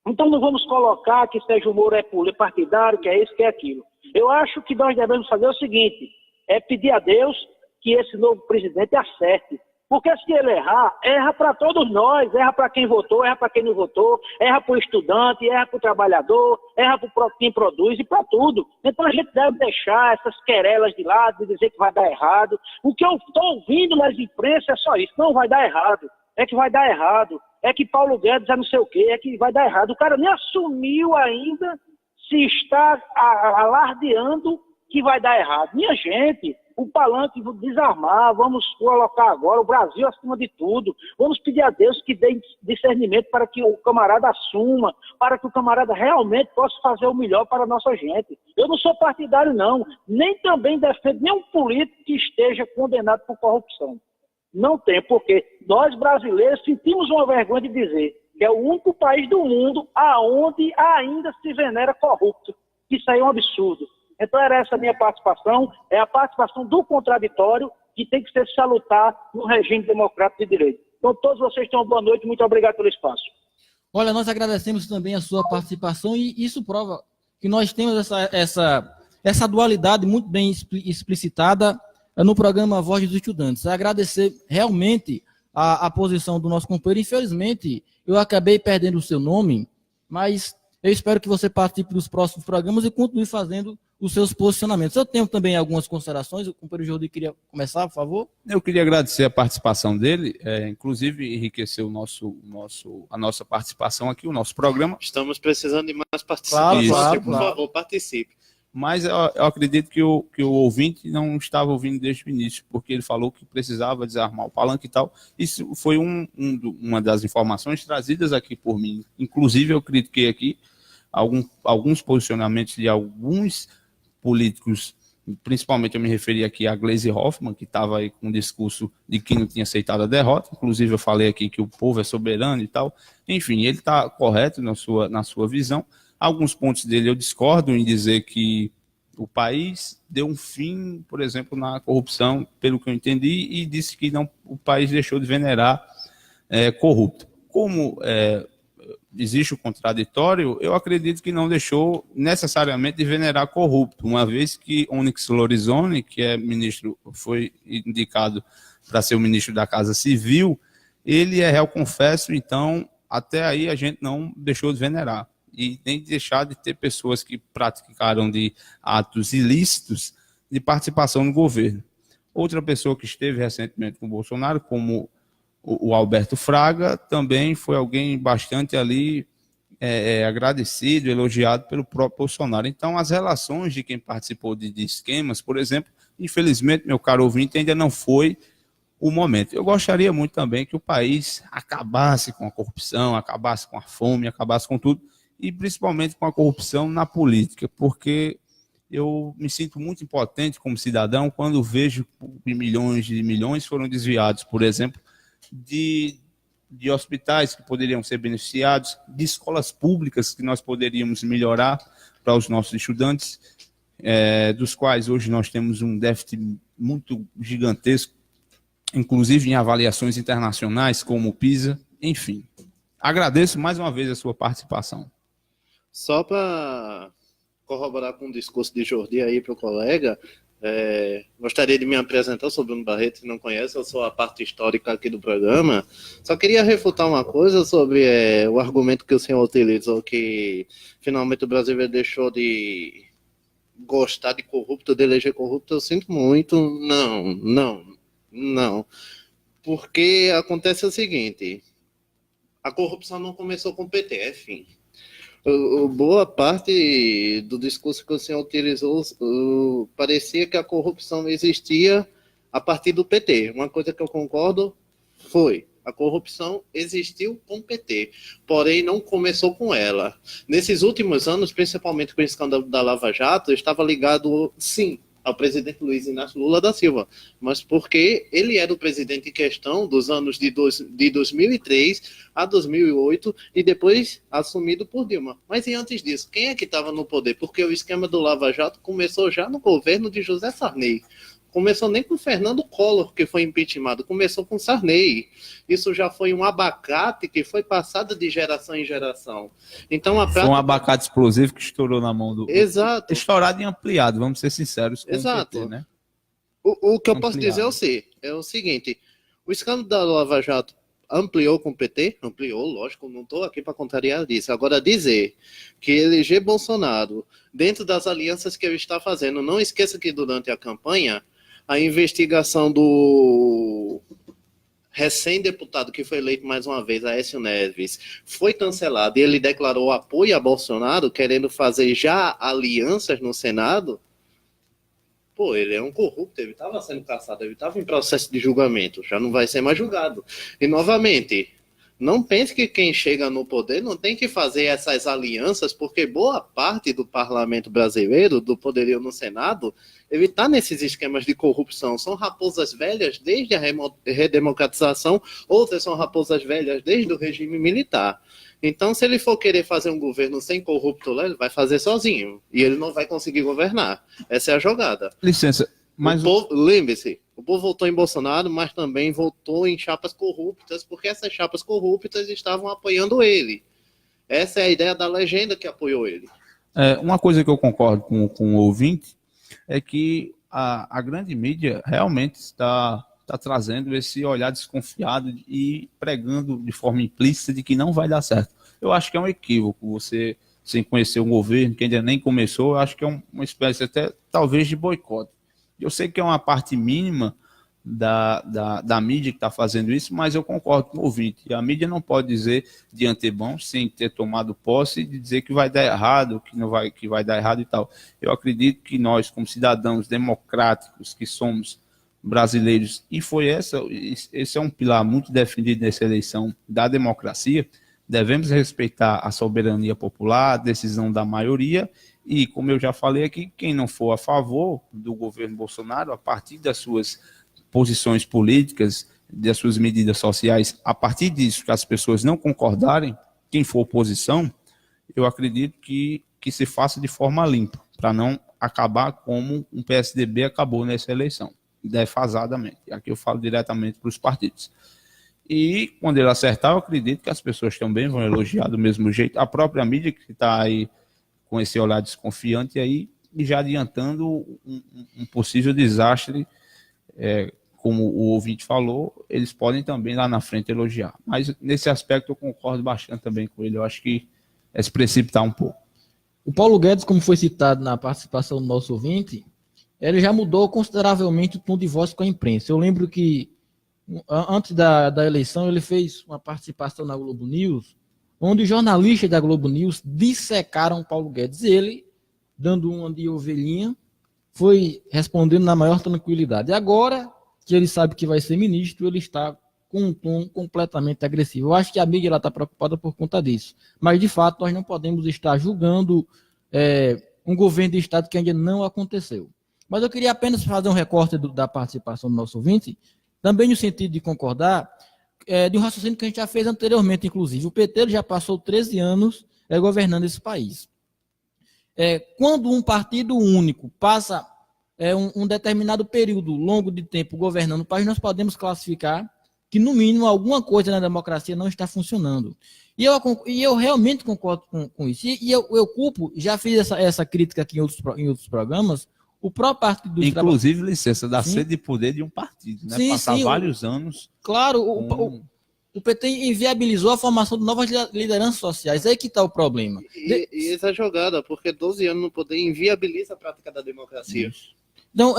Então não vamos colocar que Sérgio Moro é partidário, que é isso, que é aquilo. Eu acho que nós devemos fazer o seguinte, é pedir a Deus que esse novo presidente acerte. Porque se ele errar, erra para todos nós, erra para quem votou, erra para quem não votou, erra para o estudante, erra para o trabalhador, erra para quem produz e para tudo. Então a gente deve deixar essas querelas de lado e dizer que vai dar errado. O que eu estou ouvindo nas imprensas é só isso, não vai dar errado, é que vai dar errado, é que Paulo Guedes é não sei o quê, é que vai dar errado. O cara nem assumiu ainda se está alardeando que vai dar errado. Minha gente, o palanque desarmar, vamos colocar agora o Brasil acima de tudo, vamos pedir a Deus que dê discernimento para que o camarada assuma, para que o camarada realmente possa fazer o melhor para a nossa gente. Eu não sou partidário não, nem também defendo nenhum político que esteja condenado por corrupção. Não tem, porque nós brasileiros sentimos uma vergonha de dizer que é o único país do mundo aonde ainda se venera corrupto. Isso aí é um absurdo. Então era essa a minha participação, é a participação do contraditório que tem que ser salutar no regime democrático de direito. Então todos vocês tenham uma boa noite, muito obrigado pelo espaço. Olha, nós agradecemos também a sua participação e isso prova que nós temos essa dualidade muito bem explicitada no programa Voz dos Estudantes. Agradecer realmente a posição do nosso companheiro. Infelizmente, eu acabei perdendo o seu nome, mas eu espero que você participe dos próximos programas e continue fazendo os seus posicionamentos. Eu tenho também algumas considerações. O companheiro Jordi queria começar, por favor. Eu queria agradecer a participação dele, inclusive enriqueceu a nossa participação aqui, o nosso programa. Estamos precisando de mais participantes. Claro. Por favor, participe. Mas eu acredito que o ouvinte não estava ouvindo desde o início, porque ele falou que precisava desarmar o palanque e tal. Isso foi uma das informações trazidas aqui por mim. Inclusive, eu critiquei aqui alguns posicionamentos de alguns políticos, principalmente eu me referi aqui a Gleisi Hoffmann, que estava aí com um discurso de que não tinha aceitado a derrota. Inclusive, eu falei aqui que o povo é soberano e tal. Enfim, ele está correto na sua visão. Alguns pontos dele eu discordo em dizer que o país deu um fim, por exemplo, na corrupção, pelo que eu entendi, e disse que o país deixou de venerar corrupto. Como existe o contraditório, eu acredito que não deixou necessariamente de venerar corrupto, uma vez que Onyx Lorenzoni, que é ministro, foi indicado para ser o ministro da Casa Civil, ele é réu confesso, então até aí a gente não deixou de venerar. E nem deixar de ter pessoas que praticaram de atos ilícitos de participação no governo. Outra pessoa que esteve recentemente com o Bolsonaro, como o Alberto Fraga, também foi alguém bastante ali agradecido, elogiado pelo próprio Bolsonaro. Então, as relações de quem participou de esquemas, por exemplo, infelizmente, meu caro ouvinte, ainda não foi o momento. Eu gostaria muito também que o país acabasse com a corrupção, acabasse com a fome, acabasse com tudo, e principalmente com a corrupção na política, porque eu me sinto muito impotente como cidadão quando vejo que milhões de milhões foram desviados, por exemplo, de hospitais que poderiam ser beneficiados, de escolas públicas que nós poderíamos melhorar para os nossos estudantes, dos quais hoje nós temos um déficit muito gigantesco, inclusive em avaliações internacionais como o PISA, enfim. Agradeço mais uma vez a sua participação. Só para corroborar com o discurso de Jordi aí para o colega, Gostaria de me apresentar, eu sou Bruno Barreto, se não conhece, eu sou a parte histórica aqui do programa. Só queria refutar uma coisa sobre o argumento que o senhor utilizou, que finalmente o brasileiro deixou de gostar de corrupto, de eleger corrupto. Eu sinto muito, não. Porque acontece o seguinte, a corrupção não começou com o PT, é fim. Boa parte do discurso que o senhor utilizou parecia que a corrupção existia a partir do PT. Uma coisa que eu concordo foi: a corrupção existiu com o PT, porém não começou com ela. Nesses últimos anos, principalmente com o escândalo da Lava Jato, estava ligado, sim, ao presidente Luiz Inácio Lula da Silva, mas porque ele era o presidente em questão dos anos de 2003 a 2008 e depois assumido por Dilma. Mas e antes disso, quem é que estava no poder? Porque o esquema do Lava Jato começou já no governo de José Sarney. Começou nem com Fernando Collor, que foi impeachmentado, começou com Sarney. Isso já foi um abacate que foi passado de geração em geração. Então, foi um abacate explosivo que estourou na mão do... Exato. Estourado e ampliado, vamos ser sinceros com Exato. o PT, né? O que eu posso dizer é o seguinte: o escândalo da Lava Jato ampliou com o PT? Ampliou, lógico, não estou aqui para contrariar isso. Agora, dizer que eleger Bolsonaro dentro das alianças que ele está fazendo, não esqueça que durante a campanha, a investigação do recém-deputado que foi eleito mais uma vez, Aécio Neves, foi cancelada e ele declarou apoio a Bolsonaro, querendo fazer já alianças no Senado. Pô, ele é um corrupto, ele estava sendo caçado, ele estava em processo de julgamento, já não vai ser mais julgado. E, novamente, não pense que quem chega no poder não tem que fazer essas alianças, porque boa parte do parlamento brasileiro, do poderio no Senado, ele está nesses esquemas de corrupção. São raposas velhas desde a redemocratização, outras são raposas velhas desde o regime militar. Então, se ele for querer fazer um governo sem corrupto, ele vai fazer sozinho. E ele não vai conseguir governar. Essa é a jogada. Licença, mas... Lembre-se, o povo votou em Bolsonaro, mas também votou em chapas corruptas, porque essas chapas corruptas estavam apoiando ele. Essa é a ideia da legenda que apoiou ele. Uma coisa que eu concordo com o ouvinte é que a grande mídia realmente está trazendo esse olhar desconfiado e pregando de forma implícita de que não vai dar certo. Eu acho que é um equívoco você, sem conhecer o governo, que ainda nem começou, eu acho que é uma espécie até, talvez, de boicote. Eu sei que é uma parte mínima da mídia que está fazendo isso, mas eu concordo com o ouvinte. A mídia não pode dizer de antemão, sem ter tomado posse, de dizer que vai dar errado, que vai dar errado e tal. Eu acredito que nós, como cidadãos democráticos que somos brasileiros, e esse é um pilar muito defendido nessa eleição da democracia, devemos respeitar a soberania popular, a decisão da maioria, e, como eu já falei aqui, quem não for a favor do governo Bolsonaro, a partir das suas posições políticas, das suas medidas sociais, a partir disso que as pessoas não concordarem, quem for oposição, eu acredito que se faça de forma limpa, para não acabar como um PSDB acabou nessa eleição, defasadamente. Aqui eu falo diretamente para os partidos. E quando ele acertar, eu acredito que as pessoas também vão elogiar do mesmo jeito. A própria mídia que está aí com esse olhar desconfiante aí, e já adiantando um possível desastre, como o ouvinte falou, eles podem também lá na frente elogiar. Mas nesse aspecto eu concordo bastante também com ele. Eu acho que é se precipitar um pouco. O Paulo Guedes, como foi citado na participação do nosso ouvinte, ele já mudou consideravelmente o tom de voz com a imprensa. Eu lembro que antes da eleição ele fez uma participação na Globo News, onde os jornalistas da Globo News dissecaram Paulo Guedes. Ele, dando uma de ovelhinha, foi respondendo na maior tranquilidade. E agora que ele sabe que vai ser ministro, ele está com um tom completamente agressivo. Eu acho que a mídia está preocupada por conta disso. Mas, de fato, nós não podemos estar julgando um governo de Estado que ainda não aconteceu. Mas eu queria apenas fazer um recorte da participação do nosso ouvinte, também no sentido de concordar, de um raciocínio que a gente já fez anteriormente, inclusive. O PT já passou 13 anos governando esse país. Quando um partido único passa um determinado período longo de tempo governando o país, nós podemos classificar que, no mínimo, alguma coisa na democracia não está funcionando. E eu realmente concordo com isso. E eu culpo, já fiz essa crítica aqui em outros programas, O próprio Partido dos Inclusive, licença, da Sim. sede de poder de um partido, né? Sim, Passar sim, vários anos. Claro, o PT inviabilizou a formação de novas lideranças sociais. É aí que está o problema. E essa jogada, porque 12 anos no poder inviabiliza a prática da democracia. Então,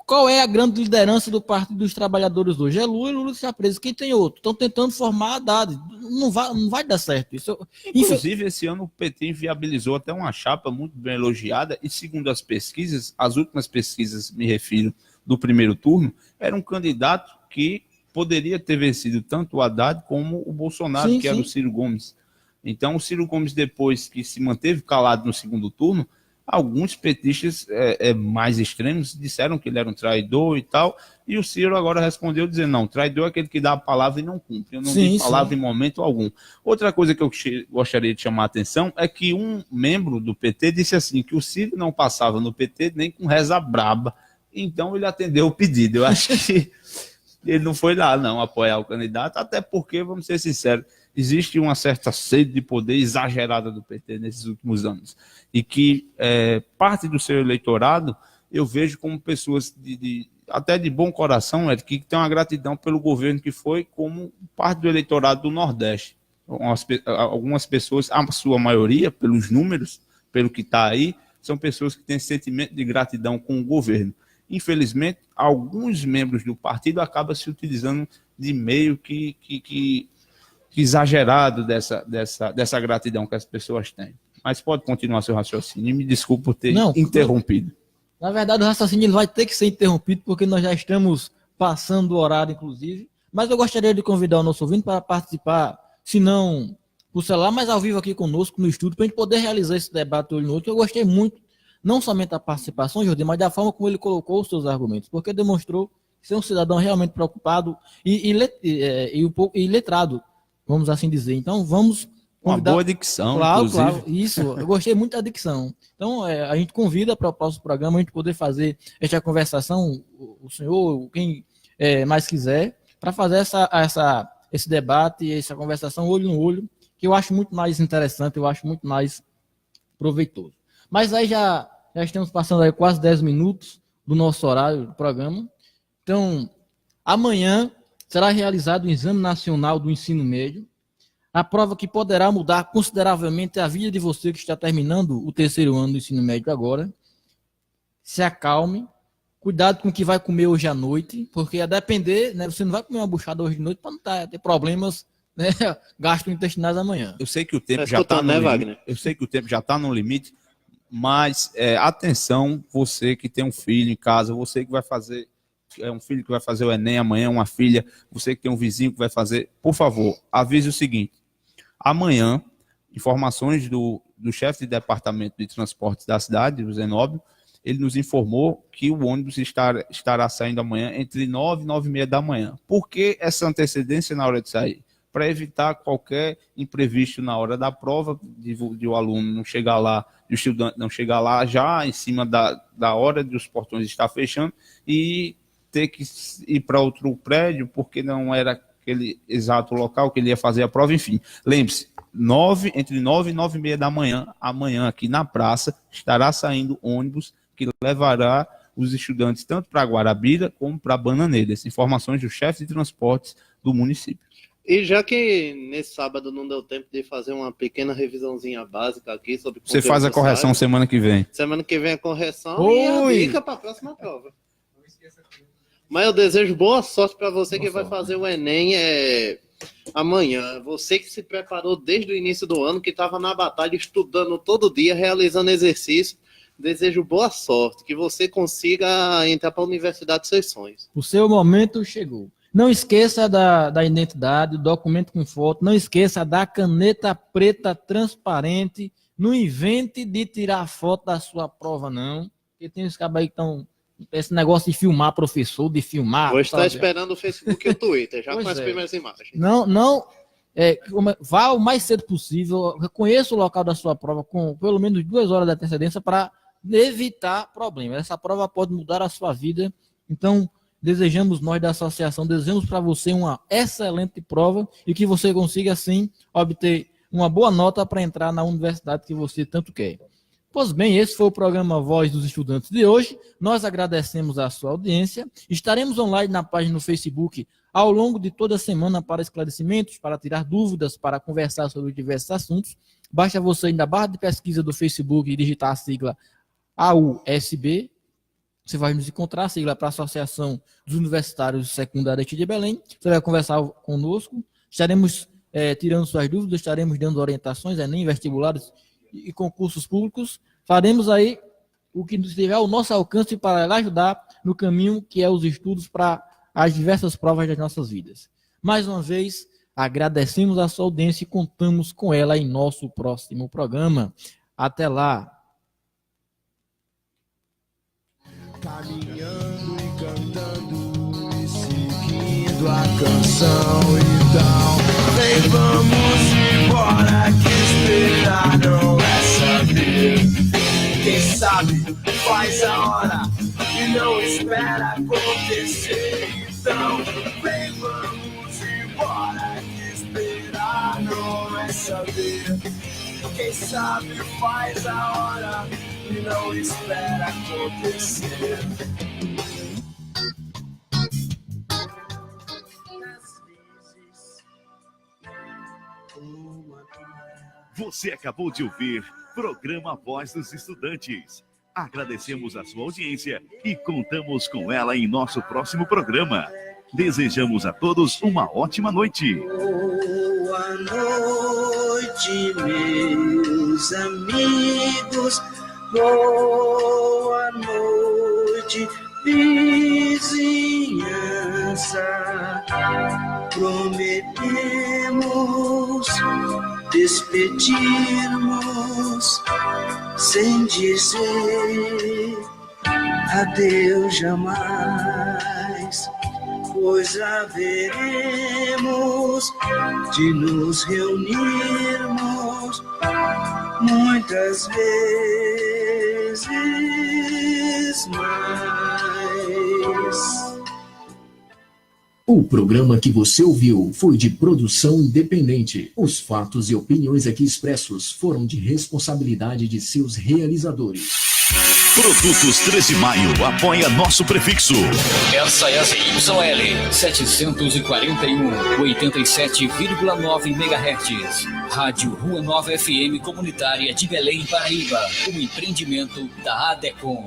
qual é a grande liderança do Partido dos Trabalhadores hoje? É Lula, e Lula está preso. Quem tem outro? Estão tentando formar a Haddad. Não vai dar certo isso. Inclusive, esse ano o PT inviabilizou até uma chapa muito bem elogiada e, segundo as pesquisas, as últimas pesquisas, me refiro, do primeiro turno, era um candidato que poderia ter vencido tanto o Haddad como o Bolsonaro, Sim, que era sim. o Ciro Gomes. Então, o Ciro Gomes, depois que se manteve calado no segundo turno, alguns petistas mais extremos disseram que ele era um traidor e tal, e o Ciro agora respondeu dizendo, não, traidor é aquele que dá a palavra e não cumpre. Eu não Sim, dei palavra sim. em momento algum. Outra coisa que eu gostaria de chamar a atenção é que um membro do PT disse assim, que o Ciro não passava no PT nem com reza braba. Então ele atendeu o pedido. Eu acho que ele não foi lá, não, apoiar o candidato, até porque, vamos ser sinceros, existe uma certa sede de poder exagerada do PT nesses últimos anos. E que parte do seu eleitorado eu vejo como pessoas até de bom coração, que tem uma gratidão pelo governo que foi, como parte do eleitorado do Nordeste. Algumas pessoas, a sua maioria, pelos números, pelo que está aí, são pessoas que têm sentimento de gratidão com o governo. Infelizmente, alguns membros do partido acabam se utilizando de meio que exagerado dessa gratidão que as pessoas têm. Mas pode continuar seu raciocínio. Me desculpe por ter interrompido. Na verdade, o raciocínio ele vai ter que ser interrompido, porque nós já estamos passando o horário, inclusive. Mas eu gostaria de convidar o nosso ouvinte para participar, se não por celular, mas ao vivo aqui conosco no estúdio, para a gente poder realizar esse debate hoje no outro. Eu gostei muito, não somente da participação, Jordi, mas da forma como ele colocou os seus argumentos, porque demonstrou ser um cidadão realmente preocupado e letrado, vamos assim dizer. Então, vamos convidar... Uma boa dicção, claro, inclusive. Claro, isso, eu gostei muito da dicção. Então, a gente convida para o próximo programa a gente poder fazer esta conversação, o senhor, quem mais quiser, para fazer esse debate, essa conversação olho no olho, que eu acho muito mais interessante, eu acho muito mais proveitoso. Mas aí já estamos passando aí quase 10 minutos do nosso horário do programa. Então, amanhã será realizado o Exame Nacional do Ensino Médio, a prova que poderá mudar consideravelmente a vida de você que está terminando o terceiro ano do ensino médio agora. Se acalme, cuidado com o que vai comer hoje à noite, porque a depender, né, você não vai comer uma buchada hoje de noite para não ter problemas, né, gastrointestinais amanhã. Eu sei que o tempo já está no limite. Wagner? Eu sei que o tempo já está no limite, mas atenção, você que tem um filho em casa, você que vai fazer um filho que vai fazer o Enem amanhã, uma filha, você que tem um vizinho que vai fazer, por favor, avise o seguinte: amanhã, informações do chefe de departamento de transportes da cidade, o Zenóbio, ele nos informou que o ônibus estará saindo amanhã entre 9 e 9h30 da manhã. Por que essa antecedência na hora de sair? Para evitar qualquer imprevisto na hora da prova, de o aluno não chegar lá, de o estudante não chegar lá já em cima da hora de os portões estar fechando e ter que ir para outro prédio porque não era aquele exato local que ele ia fazer a prova. Enfim, lembre-se, entre 9 e 9h30 da manhã, amanhã aqui na praça, estará saindo ônibus que levará os estudantes tanto para Guarabira como para Bananeiras. Informações do chefe de transportes do município. E já que nesse sábado não deu tempo de fazer uma pequena revisãozinha básica aqui sobre... Você faz a correção semana que vem. Semana que vem a correção e a dica para a próxima prova. Mas eu desejo boa sorte para você que vai fazer o Enem amanhã. Você que se preparou desde o início do ano, que estava na batalha, estudando todo dia, realizando exercício. Desejo boa sorte, que você consiga entrar para a universidade dos seus sonhos. O seu momento chegou. Não esqueça da identidade, do documento com foto. Não esqueça da caneta preta transparente. Não invente de tirar foto da sua prova, não. Porque tem uns cabos aí que estão... Esse negócio de filmar professor, de filmar... Vou estar esperando o Facebook e o Twitter, já com as primeiras imagens. Vá o mais cedo possível, reconheça o local da sua prova com pelo menos 2 horas de antecedência para evitar problemas. Essa prova pode mudar a sua vida, então desejamos nós da associação, desejamos para você uma excelente prova e que você consiga, assim, obter uma boa nota para entrar na universidade que você tanto quer. Pois bem, esse foi o programa Voz dos Estudantes de hoje. Nós agradecemos a sua audiência. Estaremos online na página no Facebook ao longo de toda a semana para esclarecimentos, para tirar dúvidas, para conversar sobre diversos assuntos. Basta você ir na barra de pesquisa do Facebook e digitar a sigla AUSB. Você vai nos encontrar, a sigla para a Associação dos Universitários Secundários aqui de Belém. Você vai conversar conosco. Estaremos tirando suas dúvidas, estaremos dando orientações, Enem, vestibulares e concursos públicos. Faremos aí o que estiver ao nosso alcance para ajudar no caminho que é os estudos para as diversas provas das nossas vidas. Mais uma vez, agradecemos a sua audiência e contamos com ela em nosso próximo programa. Até lá! Caminhando e cantando e seguindo a canção, então vem, vamos embora, que esperar não é saber. Quem sabe faz a hora e não espera acontecer. Então vem, vamos embora, que esperar não é saber. Quem sabe faz a hora e não espera acontecer. Você acabou de ouvir Programa Voz dos Estudantes. Agradecemos a sua audiência e contamos com ela em nosso próximo programa. Desejamos a todos uma ótima noite. Boa noite, meus amigos. Boa noite, vizinhança. Prometemos despedirmos sem dizer adeus jamais, pois haveremos de nos reunirmos muitas vezes mais. O programa que você ouviu foi de produção independente. Os fatos e opiniões aqui expressos foram de responsabilidade de seus realizadores. Produtos 13 de Maio apoia nosso prefixo. Essa é a ZYL 741, 87,9 MHz. Rádio Rua Nova FM Comunitária de Belém, Paraíba. Um empreendimento da ADECOM.